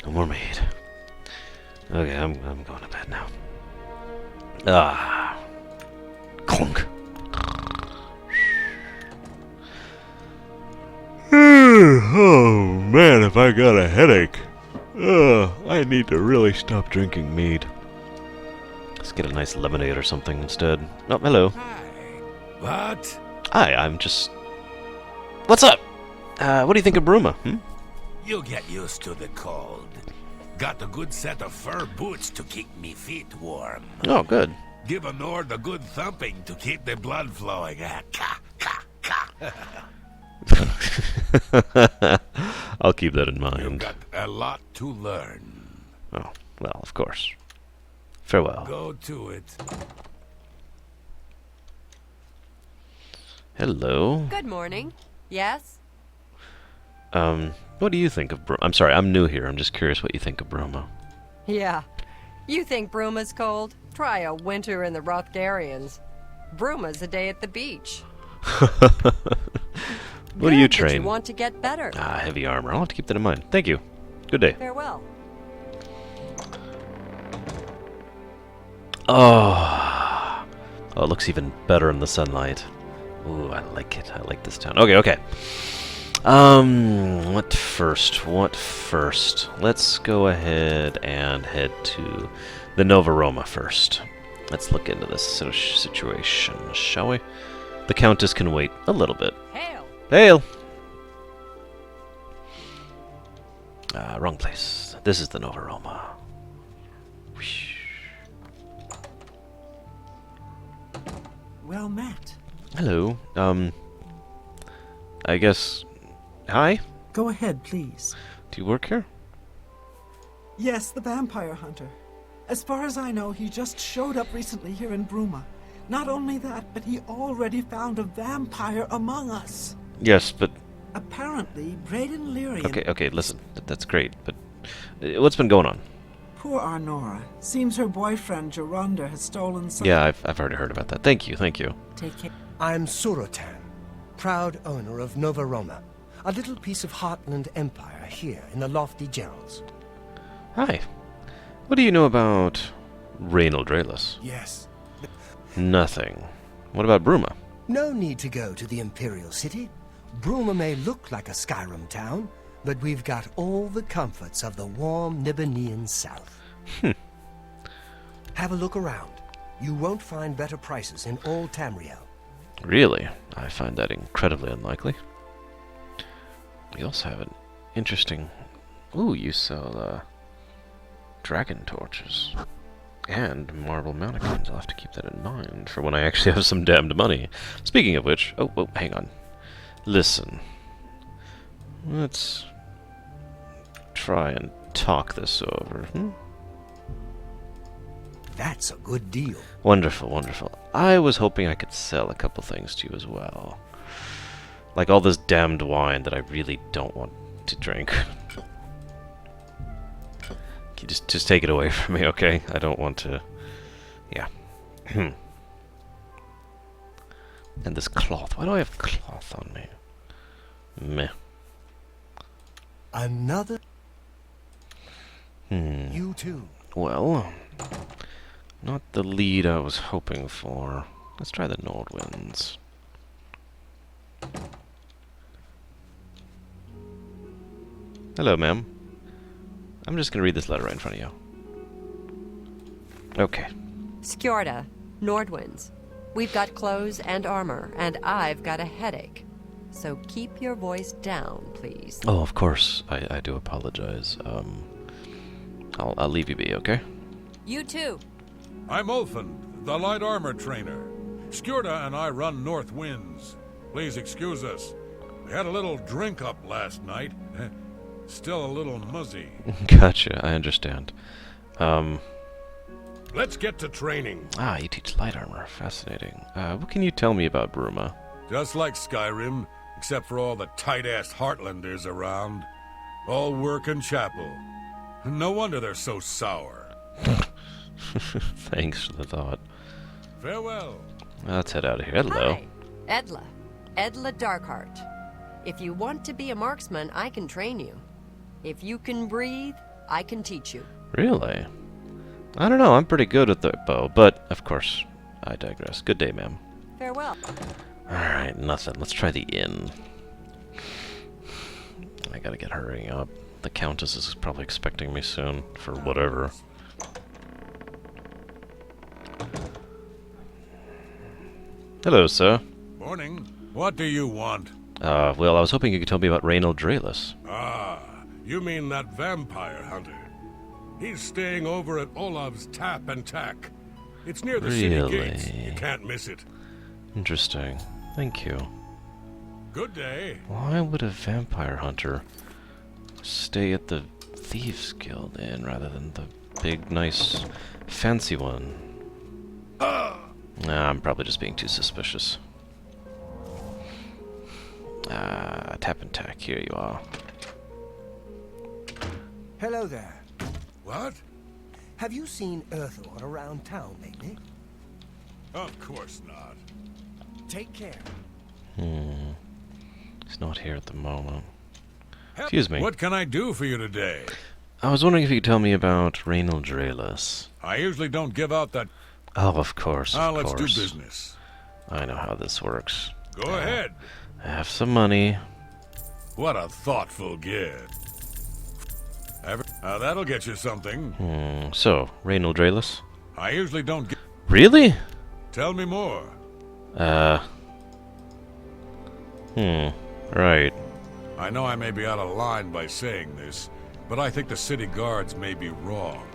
Speaker 1: No more mead. Okay, I'm going to bed now. Clunk. Oh man, if I got a headache. I need to really stop drinking mead. Let's get a nice lemonade or something instead. Oh, hello.
Speaker 5: Hi. What?
Speaker 1: Hi, I'm just... What's up? What do you think of Bruma,
Speaker 8: You get used to the cold. Got a good set of fur boots to keep me feet warm.
Speaker 1: Oh, good.
Speaker 8: Give a Nord a good thumping to keep the blood flowing. Ka, ka, ka.
Speaker 1: I'll keep that in
Speaker 8: You've
Speaker 1: mind.
Speaker 8: got a lot to learn.
Speaker 1: Oh, well, of course. Farewell.
Speaker 8: Go to it.
Speaker 1: Hello.
Speaker 3: Good morning. Yes?
Speaker 1: What do you think of Bruma? I'm sorry, I'm new here. I'm just curious what you think of Bruma.
Speaker 3: Yeah. You think Bruma's cold? Try a winter in the Rothgarians. Bruma's a day at the beach.
Speaker 1: What do you
Speaker 3: Good that
Speaker 1: train?
Speaker 3: You want to get better.
Speaker 1: Heavy armor. I'll have to keep that in mind. Thank you. Good day.
Speaker 3: Farewell.
Speaker 1: Oh, it looks even better in the sunlight. Ooh, I like it. I like this town. Okay. What first? Let's go ahead and head to the Nova Roma first. Let's look into this situation, shall we? The Countess can wait a little bit. Hail! Wrong place. This is the Nova Roma.
Speaker 4: Well met.
Speaker 1: Hello. I guess... Hi?
Speaker 4: Go ahead, please.
Speaker 1: Do you work here?
Speaker 4: Yes, the vampire hunter. As far as I know, he just showed up recently here in Bruma. Not only that, but he already found a vampire among us.
Speaker 1: Yes, but...
Speaker 4: Apparently, Braden Lyrian...
Speaker 1: Okay, listen. That's great, but... what's been going on?
Speaker 4: Poor Arnora. Seems her boyfriend, Geronda, has stolen some...
Speaker 1: Yeah, I've already heard about that. Thank you.
Speaker 4: Take care.
Speaker 9: I'm Surotan, proud owner of Nova Roma, a little piece of Heartland Empire here in the lofty Gerals.
Speaker 1: Hi. What do you know about Raynald Draelus?
Speaker 9: Yes.
Speaker 1: Nothing. What about Bruma?
Speaker 9: No need to go to the Imperial City. Bruma may look like a Skyrim town, but we've got all the comforts of the warm Nibbanean south. Have a look around. You won't find better prices in all Tamriel.
Speaker 1: Really? I find that incredibly unlikely. We also have an interesting... Ooh, you sell, dragon torches. And marble mannequins. I'll have to keep that in mind for when I actually have some damned money. Speaking of which... Oh, hang on. Listen. Let's try and talk this over.
Speaker 9: That's a good deal.
Speaker 1: Wonderful. I was hoping I could sell a couple things to you as well. Like all this damned wine that I really don't want to drink. Can you just take it away from me, okay? I don't want to... Yeah. And this cloth. Why do I have cloth on me? Meh.
Speaker 9: Another... You too.
Speaker 1: Well... Not the lead I was hoping for. Let's try the Nordwinds. Hello, ma'am. I'm just gonna read this letter right in front of you. Okay.
Speaker 3: Skjorda, Nordwinds. We've got clothes and armor, and I've got a headache. So keep your voice down, please.
Speaker 1: Oh, of course. I do apologize. I'll leave you be, okay?
Speaker 3: You too.
Speaker 5: I'm Ulfin, the light armor trainer. Skjorda and I run North Winds. Please excuse us. We had a little drink up last night. Still a little muzzy.
Speaker 1: Gotcha, I understand.
Speaker 5: Let's get to training.
Speaker 1: Ah, you teach light armor. Fascinating. What can you tell me about Bruma?
Speaker 5: Just like Skyrim, except for all the tight-ass Heartlanders around. All work and chapel. No wonder they're so sour.
Speaker 1: Thanks for the thought.
Speaker 5: Farewell.
Speaker 1: Let's head out of here. Hello.
Speaker 3: Hi, Edla. Edla Darkheart. If you want to be a marksman, I can train you. If you can breathe, I can teach you.
Speaker 1: Really? I don't know. I'm pretty good at the bow, but of course, I digress. Good day, ma'am.
Speaker 3: Farewell.
Speaker 1: Alright, nothing. Let's try the inn. I gotta get hurrying up. The Countess is probably expecting me soon, for whatever. Hello, sir.
Speaker 5: Morning. What do you want?
Speaker 1: Well, I was hoping you could tell me about Raynald Draelus.
Speaker 5: Ah, you mean that vampire hunter. He's staying over at Olav's Tap and Tack. It's near the city gates. You can't miss it.
Speaker 1: Interesting. Thank you.
Speaker 5: Good day.
Speaker 1: Why would a vampire hunter stay at the Thieves Guild Inn rather than the big, nice, fancy one? Nah, I'm probably just being too suspicious. Tap and Tack, here you are.
Speaker 9: Hello there.
Speaker 5: What?
Speaker 9: Have you seen Earthorn around town lately?
Speaker 5: Of course not.
Speaker 9: Take care.
Speaker 1: He's not here at the moment. Excuse me.
Speaker 5: What can I do for you today?
Speaker 1: I was wondering if you could tell me about Raynald Draelus.
Speaker 5: I usually don't give out that...
Speaker 1: Oh, of course, of
Speaker 5: let's
Speaker 1: course.
Speaker 5: do business.
Speaker 1: I know how this works.
Speaker 5: Go ahead.
Speaker 1: I have some money.
Speaker 5: What a thoughtful gift. That'll get you something.
Speaker 1: So, Raynald Draelus?
Speaker 5: I usually don't get...
Speaker 1: Really?
Speaker 5: Tell me more.
Speaker 1: Right.
Speaker 5: I know I may be out of line by saying this, but I think the city guards may be wrong.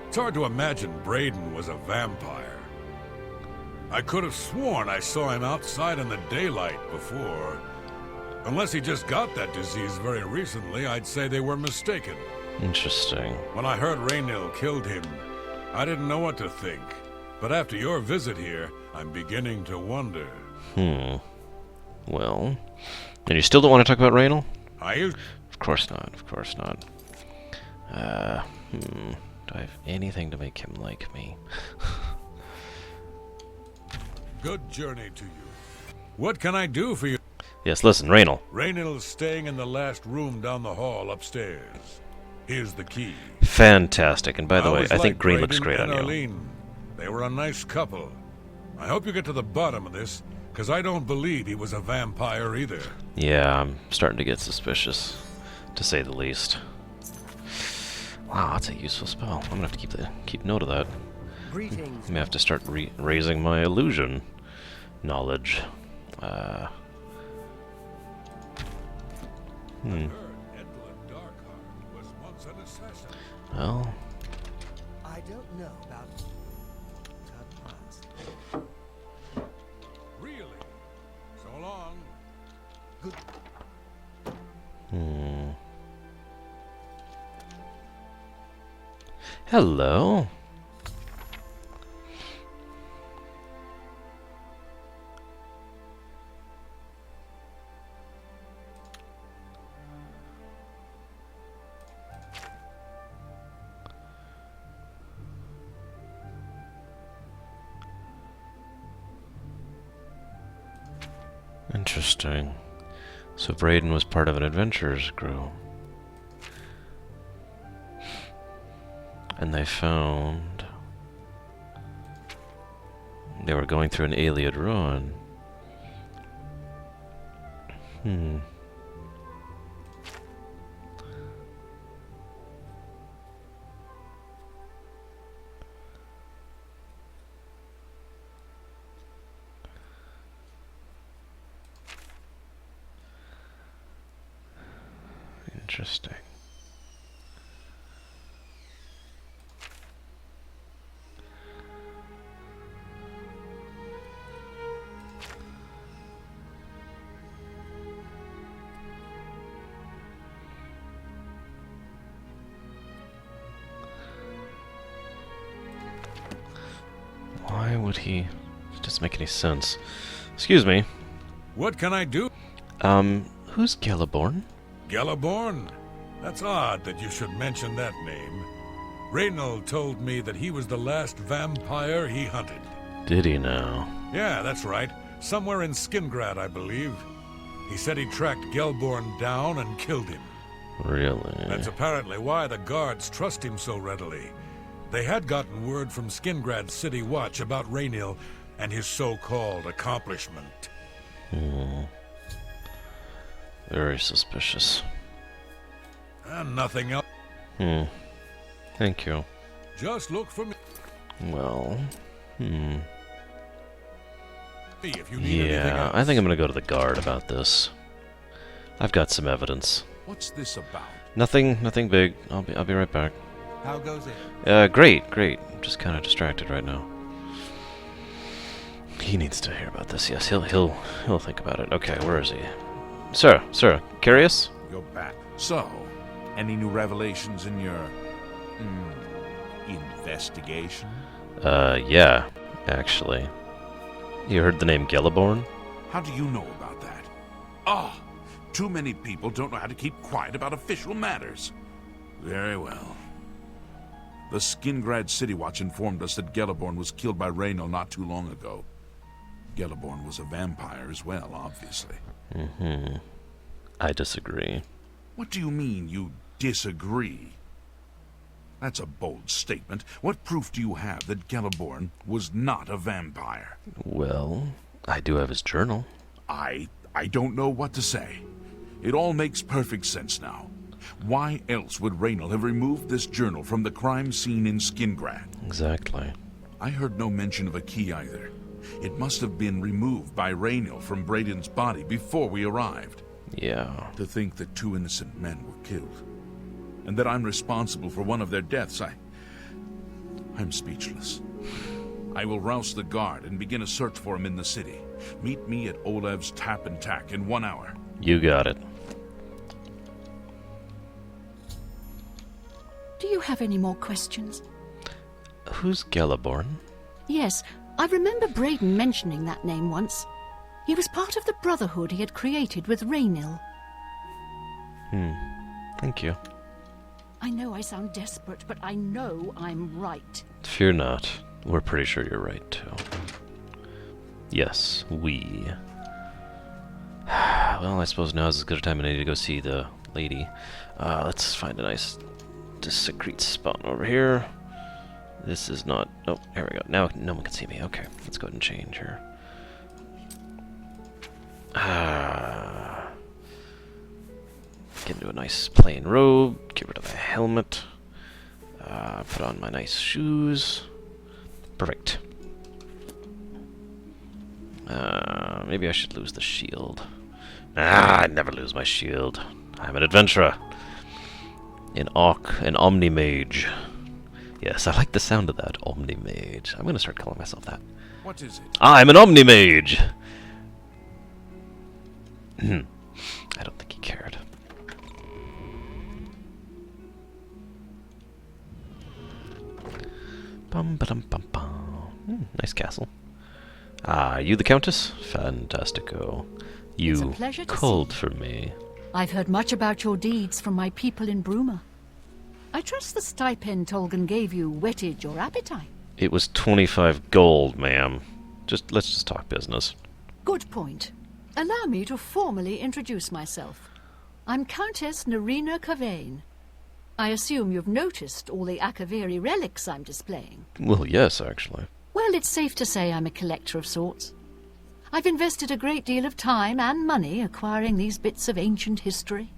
Speaker 5: It's hard to imagine Braden was a vampire. I could have sworn I saw him outside in the daylight before. Unless he just got that disease very recently, I'd say they were mistaken.
Speaker 1: Interesting.
Speaker 5: When I heard Raynil killed him, I didn't know what to think. But after your visit here, I'm beginning to wonder.
Speaker 1: Well, and you still don't want to talk about Raynil?
Speaker 5: Of
Speaker 1: course not, of course not. Do I have anything to make him like me?
Speaker 5: Good journey to you. What can I do for you?
Speaker 1: Yes, listen, Raynil.
Speaker 5: Raynil's staying in the last room down the hall upstairs. Here's the key.
Speaker 1: Fantastic, and by the way, I think green looks great
Speaker 5: Braden
Speaker 1: on
Speaker 5: and
Speaker 1: you.
Speaker 5: Arlene. They were a nice couple. I hope you get to the bottom of this, because I don't believe he was a vampire either.
Speaker 1: Yeah, I'm starting to get suspicious, to say the least. Wow, that's a useful spell. I'm gonna have to keep note of that.
Speaker 9: Greetings.
Speaker 1: I may have to start raising my illusion knowledge. Well,
Speaker 9: I don't know about
Speaker 5: Really? So long.
Speaker 9: good.
Speaker 1: Hello. Interesting. So Braden was part of an adventurers group. And they found... they were going through an Iliad ruin. Interesting. Why would he? It doesn't make any sense. Excuse me.
Speaker 5: What can I do?
Speaker 1: Who's Geliborn?
Speaker 5: Geliborn? That's odd that you should mention that name. Reynald told me that he was the last vampire he hunted.
Speaker 1: Did he now?
Speaker 5: Yeah, that's right. Somewhere in Skingrad, I believe. He said he tracked Gelborn down and killed him.
Speaker 1: Really?
Speaker 5: That's apparently why the guards trust him so readily. They had gotten word from Skingrad's City Watch about Raynil and his so-called accomplishment.
Speaker 1: Very suspicious.
Speaker 5: And nothing else.
Speaker 1: Thank you.
Speaker 5: Just look for me.
Speaker 1: Well,
Speaker 5: If you need anything
Speaker 1: yeah,
Speaker 5: else.
Speaker 1: I think I'm gonna go to the guard about this. I've got some evidence.
Speaker 2: What's this about?
Speaker 1: Nothing big. I'll be right back.
Speaker 9: How goes it?
Speaker 1: Great. I'm just kind of distracted right now. He needs to hear about this. Yes, he'll think about it. Okay, where is he? Sir, curious?
Speaker 2: Go back. So, any new revelations in your investigation?
Speaker 1: Yeah, actually. You heard the name Geliborn?
Speaker 2: How do you know about that? Ah, too many people don't know how to keep quiet about official matters. Very well. The Skingrad City Watch informed us that Geliborn was killed by Raynil not too long ago. Geliborn was a vampire as well, obviously.
Speaker 1: I disagree.
Speaker 2: What do you mean, you disagree? That's a bold statement. What proof do you have that Geliborn was not a vampire?
Speaker 1: Well, I do have his journal.
Speaker 2: I don't know what to say. It all makes perfect sense now. Why else would Raynil have removed this journal from the crime scene in Skingrad?
Speaker 1: Exactly.
Speaker 2: I heard no mention of a key either. It must have been removed by Raynil from Braden's body before we arrived.
Speaker 1: Yeah.
Speaker 2: To think that 2 innocent men were killed, and that I'm responsible for one of their deaths, I'm speechless. I will rouse the guard and begin a search for him in the city. Meet me at Olev's Tap and Tack in 1 hour.
Speaker 1: You got it.
Speaker 6: Do you have any more questions?
Speaker 1: Who's Geliborn?
Speaker 6: Yes, I remember Braden mentioning that name once. He was part of the brotherhood he had created with Raynil.
Speaker 1: Thank you.
Speaker 6: I know I sound desperate, but I know I'm right.
Speaker 1: Fear not. We're pretty sure you're right, too. Yes, we. Well, I suppose now is as good a time as I need to go see the lady. Let's find a nice discreet spot over here. This is not... Oh, there we go. Now no one can see me. Okay, let's go ahead and change her. Get into a nice plain robe. Get rid of the helmet. Put on my nice shoes. Perfect. Maybe I should lose the shield. I never lose my shield. I'm an adventurer. An omni-mage. Yes, I like the sound of that, omni-mage. I'm gonna start calling myself that.
Speaker 2: What is it?
Speaker 1: I'm an omni-mage! I don't think he cared. Bum ba dum bum bum. Nice castle. Ah, you the Countess? Fantastico.
Speaker 6: It's a
Speaker 1: You
Speaker 6: pleasure to
Speaker 1: called
Speaker 6: see
Speaker 1: for me.
Speaker 6: I've heard much about your deeds from my people in Bruma. I trust the stipend Tolgan gave you whetted your appetite.
Speaker 1: It was 25 gold, ma'am. Let's just talk business.
Speaker 6: Good point. Allow me to formally introduce myself. I'm Countess Nerina Cavain. I assume you've noticed all the Akaviri relics I'm displaying.
Speaker 1: Well, yes, actually.
Speaker 6: Well, it's safe to say I'm a collector of sorts. I've invested a great deal of time and money acquiring these bits of ancient history.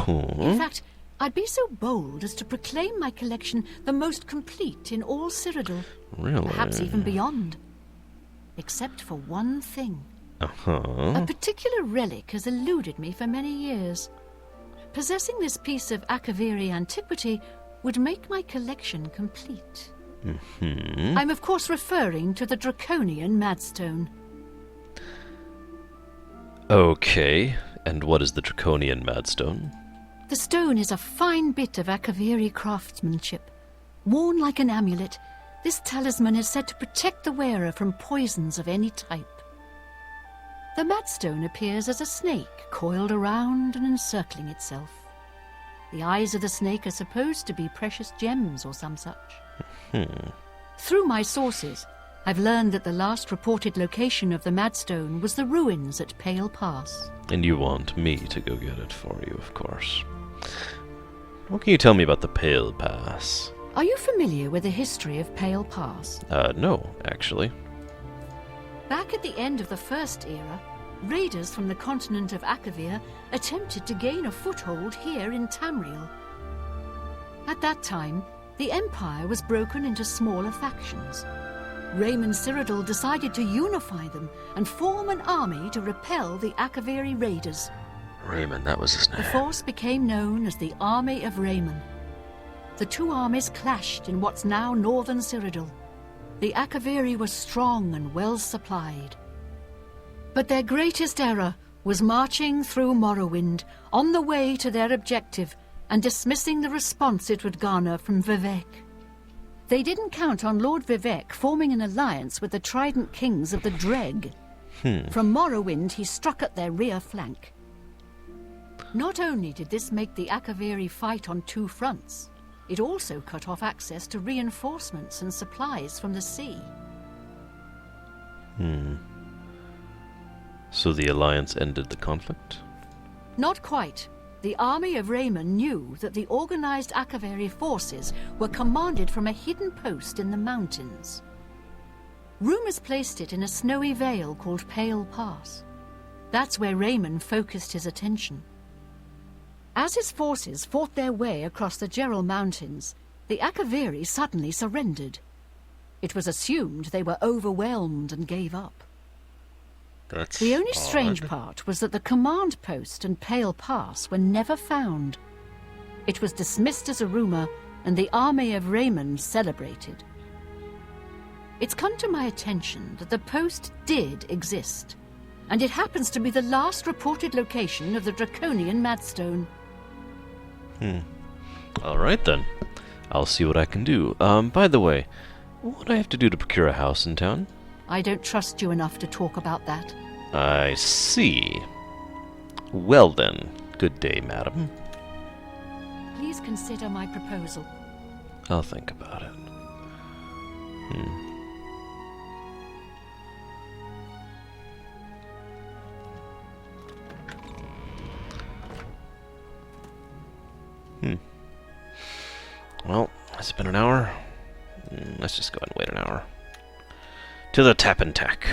Speaker 6: In fact, I'd be so bold as to proclaim my collection the most complete in all Cyrodiil.
Speaker 1: Really?
Speaker 6: Perhaps even beyond. Except for one thing.
Speaker 1: Uh-huh.
Speaker 6: A particular relic has eluded me for many years.
Speaker 7: possessing this piece of Akaviri antiquity would make my collection complete. I'm of course referring to the Draconian Madstone.
Speaker 1: Okay, and what is the Draconian Madstone?
Speaker 7: The stone is a fine bit of Akaviri craftsmanship. Worn like an amulet, this talisman is said to protect the wearer from poisons of any type. The Madstone appears as a snake coiled around and encircling itself. The eyes of the snake are supposed to be precious gems or some such. Through my sources, I've learned that the last reported location of the Madstone was the ruins at Pale Pass.
Speaker 1: And you want me to go get it for you, of course. What can you tell me about the Pale Pass?
Speaker 7: Are you familiar with the history of Pale Pass?
Speaker 1: No, actually.
Speaker 7: Back at the end of the First Era, raiders from the continent of Akavir attempted to gain a foothold here in Tamriel. At that time, the Empire was broken into smaller factions. Raymond Cyrodiil decided to unify them and form an army to repel the Akaviri raiders.
Speaker 1: Raymond, that was his name.
Speaker 7: The force became known as the Army of Raymond. The two armies clashed in what's now northern Cyrodiil. The Akaviri were strong and well supplied. But their greatest error was marching through Morrowind on the way to their objective and dismissing the response it would garner from Vivek. They didn't count on Lord Vivek forming an alliance with the Trident Kings of the Dreg. From Morrowind, he struck at their rear flank. Not only did this make the Akaviri fight on two fronts, it also cut off access to reinforcements and supplies from the sea.
Speaker 1: So the Alliance ended the conflict?
Speaker 7: Not quite. The army of Raymond knew that the organized Akaviri forces were commanded from a hidden post in the mountains. Rumors placed it in a snowy vale called Pale Pass. That's where Raymond focused his attention. As his forces fought their way across the Gerald Mountains, the Akaviri suddenly surrendered. It was assumed they were overwhelmed and gave up.
Speaker 1: That's
Speaker 7: The only
Speaker 1: odd.
Speaker 7: strange part was that the command post and Pale Pass were never found. It was dismissed as a rumor, and the army of Raymond celebrated. It's come to my attention that the post did exist, and it happens to be the last reported location of the Draconian Madstone.
Speaker 1: Alright then. I'll see what I can do. By the way, what do I have to do to procure a house in town?
Speaker 7: I don't trust you enough to talk about that.
Speaker 1: I see. Well then, good day, madam.
Speaker 7: Please consider my proposal.
Speaker 1: I'll think about it. Well, it's been an hour. Let's just go ahead and wait an hour. To the tap and tack.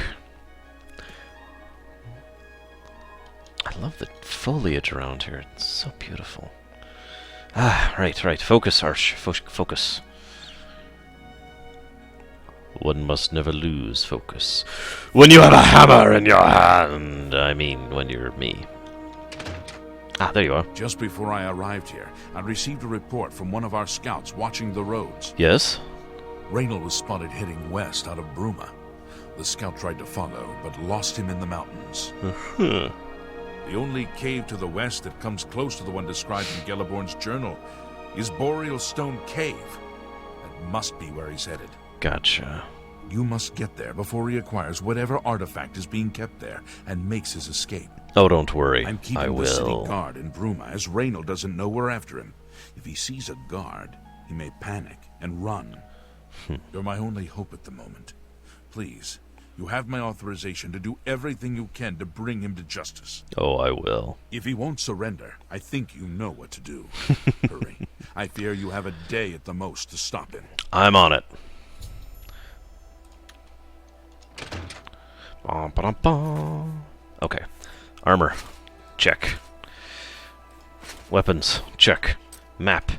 Speaker 1: I love the foliage around here. It's so beautiful. Right. Focus, Arch. Focus. One must never lose focus. When you have a hammer in your hand! I mean, when you're me. There you are.
Speaker 2: Just before I arrived here, I received a report from one of our scouts watching the roads.
Speaker 1: Yes?
Speaker 2: Raynal was spotted heading west out of Bruma. The scout tried to follow, but lost him in the mountains. The only cave to the west that comes close to the one described in Gelliborn's journal is Boreal Stone Cave. That must be where he's headed.
Speaker 1: Gotcha.
Speaker 2: You must get there before he acquires whatever artifact is being kept there and makes his escape.
Speaker 1: Oh, don't worry.
Speaker 2: I'm keeping
Speaker 1: I
Speaker 2: the city
Speaker 1: will.
Speaker 2: guard in Bruma, as Raynal doesn't know we're after him. If he sees a guard, he may panic and run. You're my only hope at the moment. Please, you have my authorization to do everything you can to bring him to justice.
Speaker 1: Oh, I will.
Speaker 2: If he won't surrender, I think you know what to do. Hurry. I fear you have a day at the most to stop him.
Speaker 1: I'm on it. Okay. Armor. Check. Weapons. Check. Map.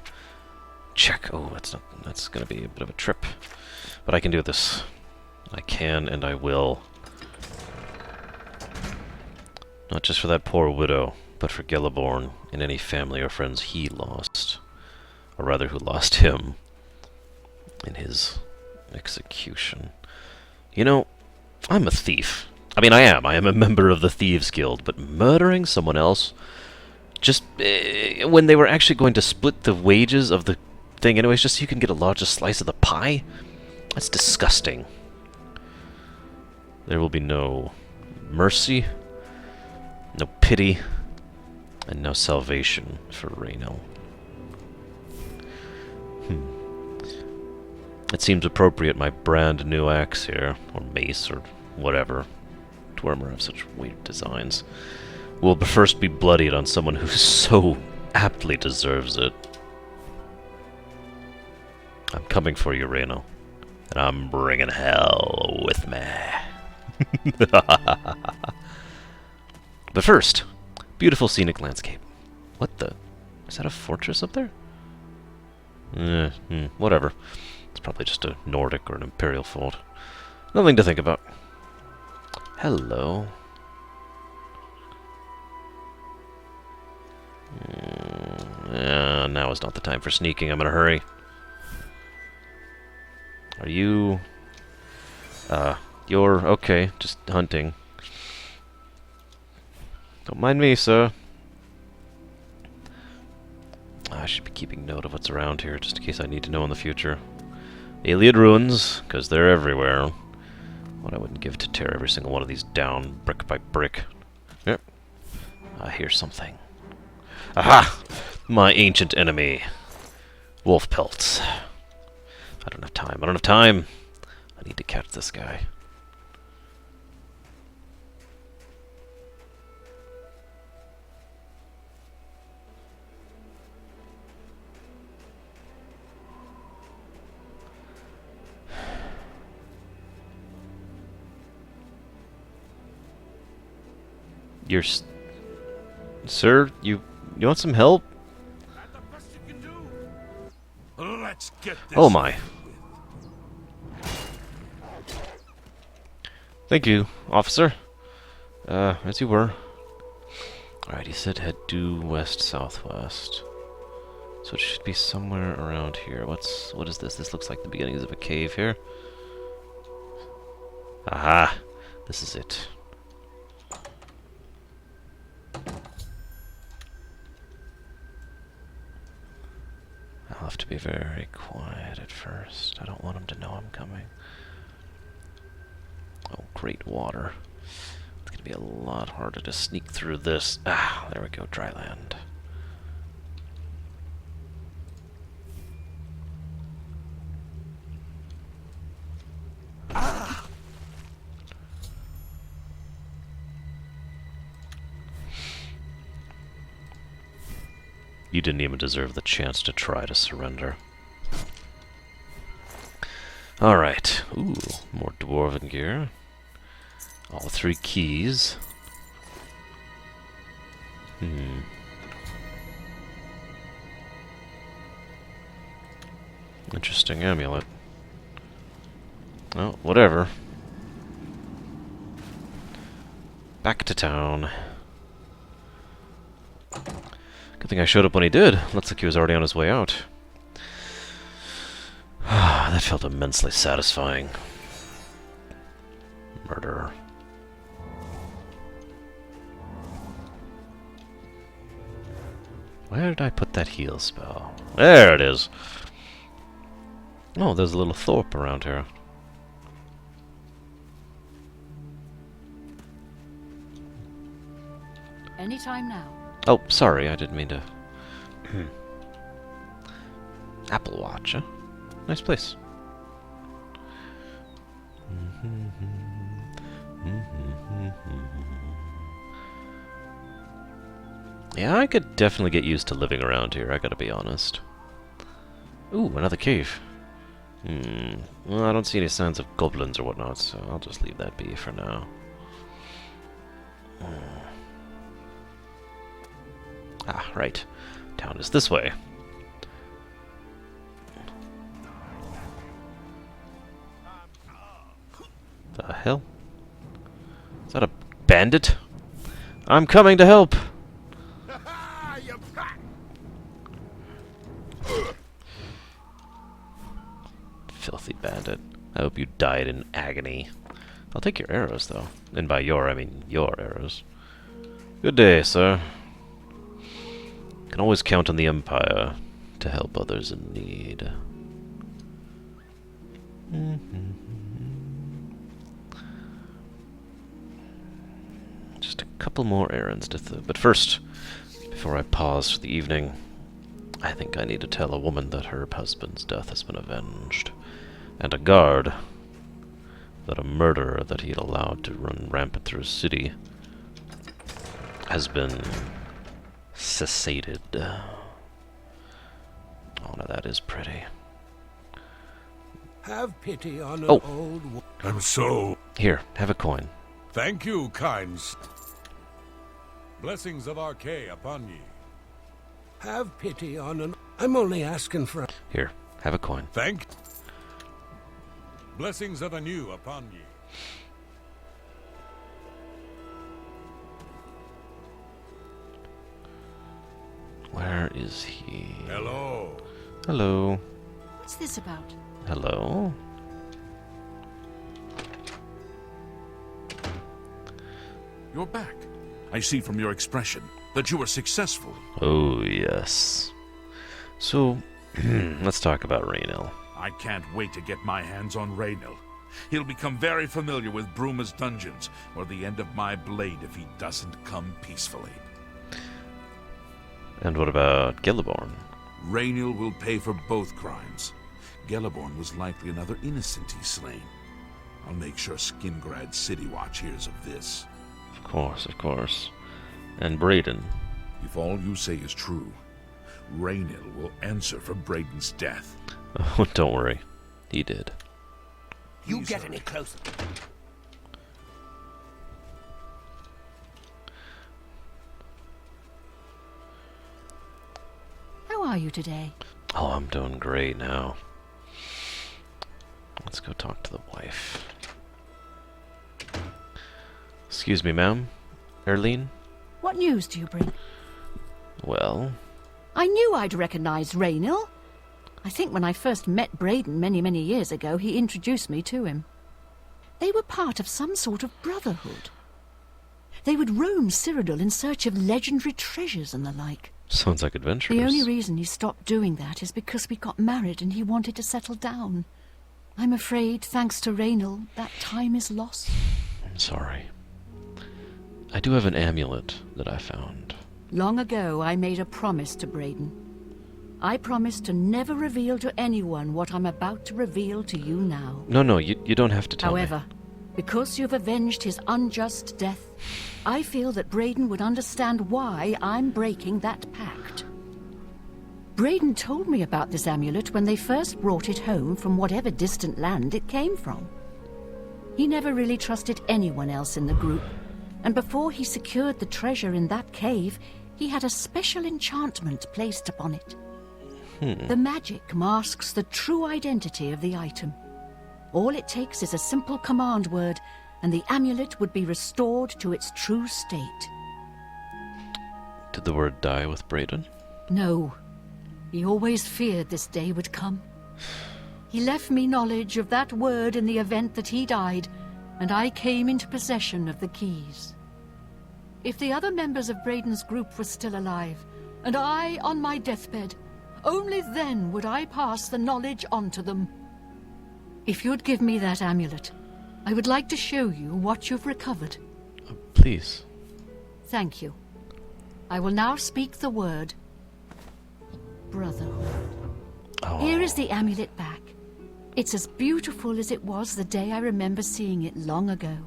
Speaker 1: Check. Oh, that's gonna be a bit of a trip. But I can do this. I can and I will. Not just for that poor widow, but for Gelliborn and any family or friends he lost. Or rather, who lost him in his execution. You know, I'm a thief. I mean, I am. I am a member of the Thieves Guild, but murdering someone else, just when they were actually going to split the wages of the thing anyways, just so you can get a larger slice of the pie? That's disgusting. There will be no mercy, no pity, and no salvation for Raynell. It seems appropriate my brand new axe here, or mace, or whatever, Dwemer have such weird designs, will first be bloodied on someone who so aptly deserves it. I'm coming for you, Raynell, and I'm bringing hell with me. But first, beautiful scenic landscape. What the? Is that a fortress up there? Whatever. It's probably just a Nordic or an Imperial fort. Nothing to think about. Hello. Now is not the time for sneaking. I'm in a hurry. Are you... you're okay, just hunting. Don't mind me, sir. I should be keeping note of what's around here, just in case I need to know in the future. Iliad ruins, because they're everywhere. What I wouldn't give to tear every single one of these down, brick by brick. Yep. I hear something. Aha! My ancient enemy. Wolf pelts. I don't have time. I don't have time. I need to catch this guy. Sir, you want some help?
Speaker 2: Let's get this.
Speaker 1: Oh my. Thank you, officer. As you were. Alright, he said head due west-southwest. So it should be somewhere around here. What is this? This looks like the beginnings of a cave here. Aha! This is it. I'll have to be very quiet at first. I don't want him to know I'm coming. Oh, great water. It's gonna be a lot harder to sneak through this. Ah, there we go, dry land. Ah! You didn't even deserve the chance to try to surrender. Alright. Ooh, more dwarven gear. All 3 keys. Interesting amulet. Oh, whatever. Back to town. Good thing I showed up when he did. Looks like he was already on his way out. That felt immensely satisfying. Murderer. Where did I put that heal spell? There it is! Oh, there's a little thorp around here.
Speaker 7: Anytime now.
Speaker 1: Oh, sorry, I didn't mean to... Apple Watch, huh? Nice place. Yeah, I could definitely get used to living around here, I gotta be honest. Ooh, another cave. Well, I don't see any signs of goblins or whatnot, so I'll just leave that be for now. Ah, right. Town is this way. The hell? Is that a bandit? I'm coming to help! filthy bandit. I hope you died in agony. I'll take your arrows, though. And by your, I mean your arrows. Good day, sir. Can always count on the Empire to help others in need. Just a couple more errands to but first, before I pause for the evening, I think I need to tell a woman that her husband's death has been avenged, and a guard that a murderer that he had allowed to run rampant through his city has been cessated. Oh, now that is pretty.
Speaker 10: Have pity on an
Speaker 1: Oh.
Speaker 10: old...
Speaker 5: And so,
Speaker 1: Here, have a coin.
Speaker 5: thank you, kinds. Blessings of Archay upon ye.
Speaker 10: Have pity on an... I'm only asking for...
Speaker 1: Here, have a coin.
Speaker 5: Thank. Blessings of anew upon ye.
Speaker 1: Where is he?
Speaker 5: Hello.
Speaker 1: Hello.
Speaker 7: What's this about?
Speaker 1: Hello.
Speaker 2: You're back. I see from your expression that you were successful.
Speaker 1: Oh, yes. So, let's talk about Raynil.
Speaker 2: I can't wait to get my hands on Raynil. He'll become very familiar with Bruma's dungeons, or the end of my blade if he doesn't come peacefully.
Speaker 1: And what about Gilliborn?
Speaker 2: Raynil will pay for both crimes. Geliborn was likely another innocent he slain. I'll make sure Skingrad City Watch hears of this.
Speaker 1: Of course, of course. And Braden.
Speaker 2: If all you say is true, Raynil will answer for Braden's death.
Speaker 1: Oh, don't worry. He did.
Speaker 10: You get any closer.
Speaker 7: How are you today?
Speaker 1: Oh, I'm doing great now. Let's go talk to the wife. Excuse me, ma'am. Erlene?
Speaker 7: What news do you bring?
Speaker 1: Well,
Speaker 7: I knew I'd recognize Raynil. I think when I first met Braden many years ago, he introduced me to him. They were part of some sort of brotherhood. They would roam Cyrodiil in search of legendary treasures and the like.
Speaker 1: sounds like adventurous.
Speaker 7: The only reason he stopped doing that is because we got married and he wanted to settle down. I'm afraid, thanks to Raynil, that time is lost.
Speaker 1: I'm sorry. I do have an amulet that I found.
Speaker 7: Long ago, I made a promise to Braden. I promised to never reveal to anyone what I'm about to reveal to you now.
Speaker 1: No, you don't have to tell
Speaker 7: However,
Speaker 1: me.
Speaker 7: because you've avenged his unjust death, I feel that Braden would understand why I'm breaking that pact. Braden told me about this amulet when they first brought it home from whatever distant land it came from. He never really trusted anyone else in the group, and before he secured the treasure in that cave, he had a special enchantment placed upon it. The magic masks the true identity of the item. All it takes is a simple command word, and the amulet would be restored to its true state.
Speaker 1: Did the word die with Braden?
Speaker 7: No. He always feared this day would come. He left me knowledge of that word in the event that he died, and I came into possession of the keys. If the other members of Braden's group were still alive, and I on my deathbed, only then would I pass the knowledge on to them. If you'd give me that amulet, I would like to show you what you've recovered.
Speaker 1: Please.
Speaker 7: Thank you. I will now speak the word brotherhood.
Speaker 1: Oh.
Speaker 7: Here is the amulet back. It's as beautiful as it was the day I remember seeing it long ago.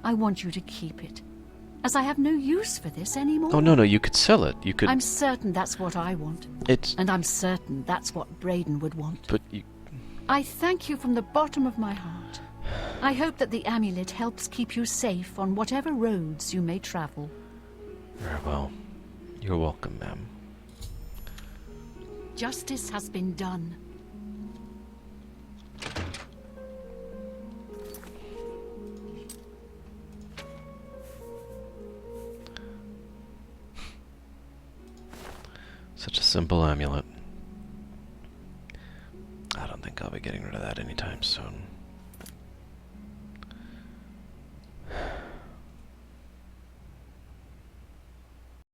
Speaker 7: I want you to keep it, as I have no use for this anymore.
Speaker 1: Oh, no, you could sell it. You could...
Speaker 7: I'm certain that's what I want. And I'm certain that's what Braden would want.
Speaker 1: But you...
Speaker 7: I thank you from the bottom of my heart. I hope that the amulet helps keep you safe on whatever roads you may travel.
Speaker 1: Very well. You're welcome, ma'am.
Speaker 7: Justice has been done.
Speaker 1: Such a simple amulet. I don't think think I'll be getting rid of that anytime soon.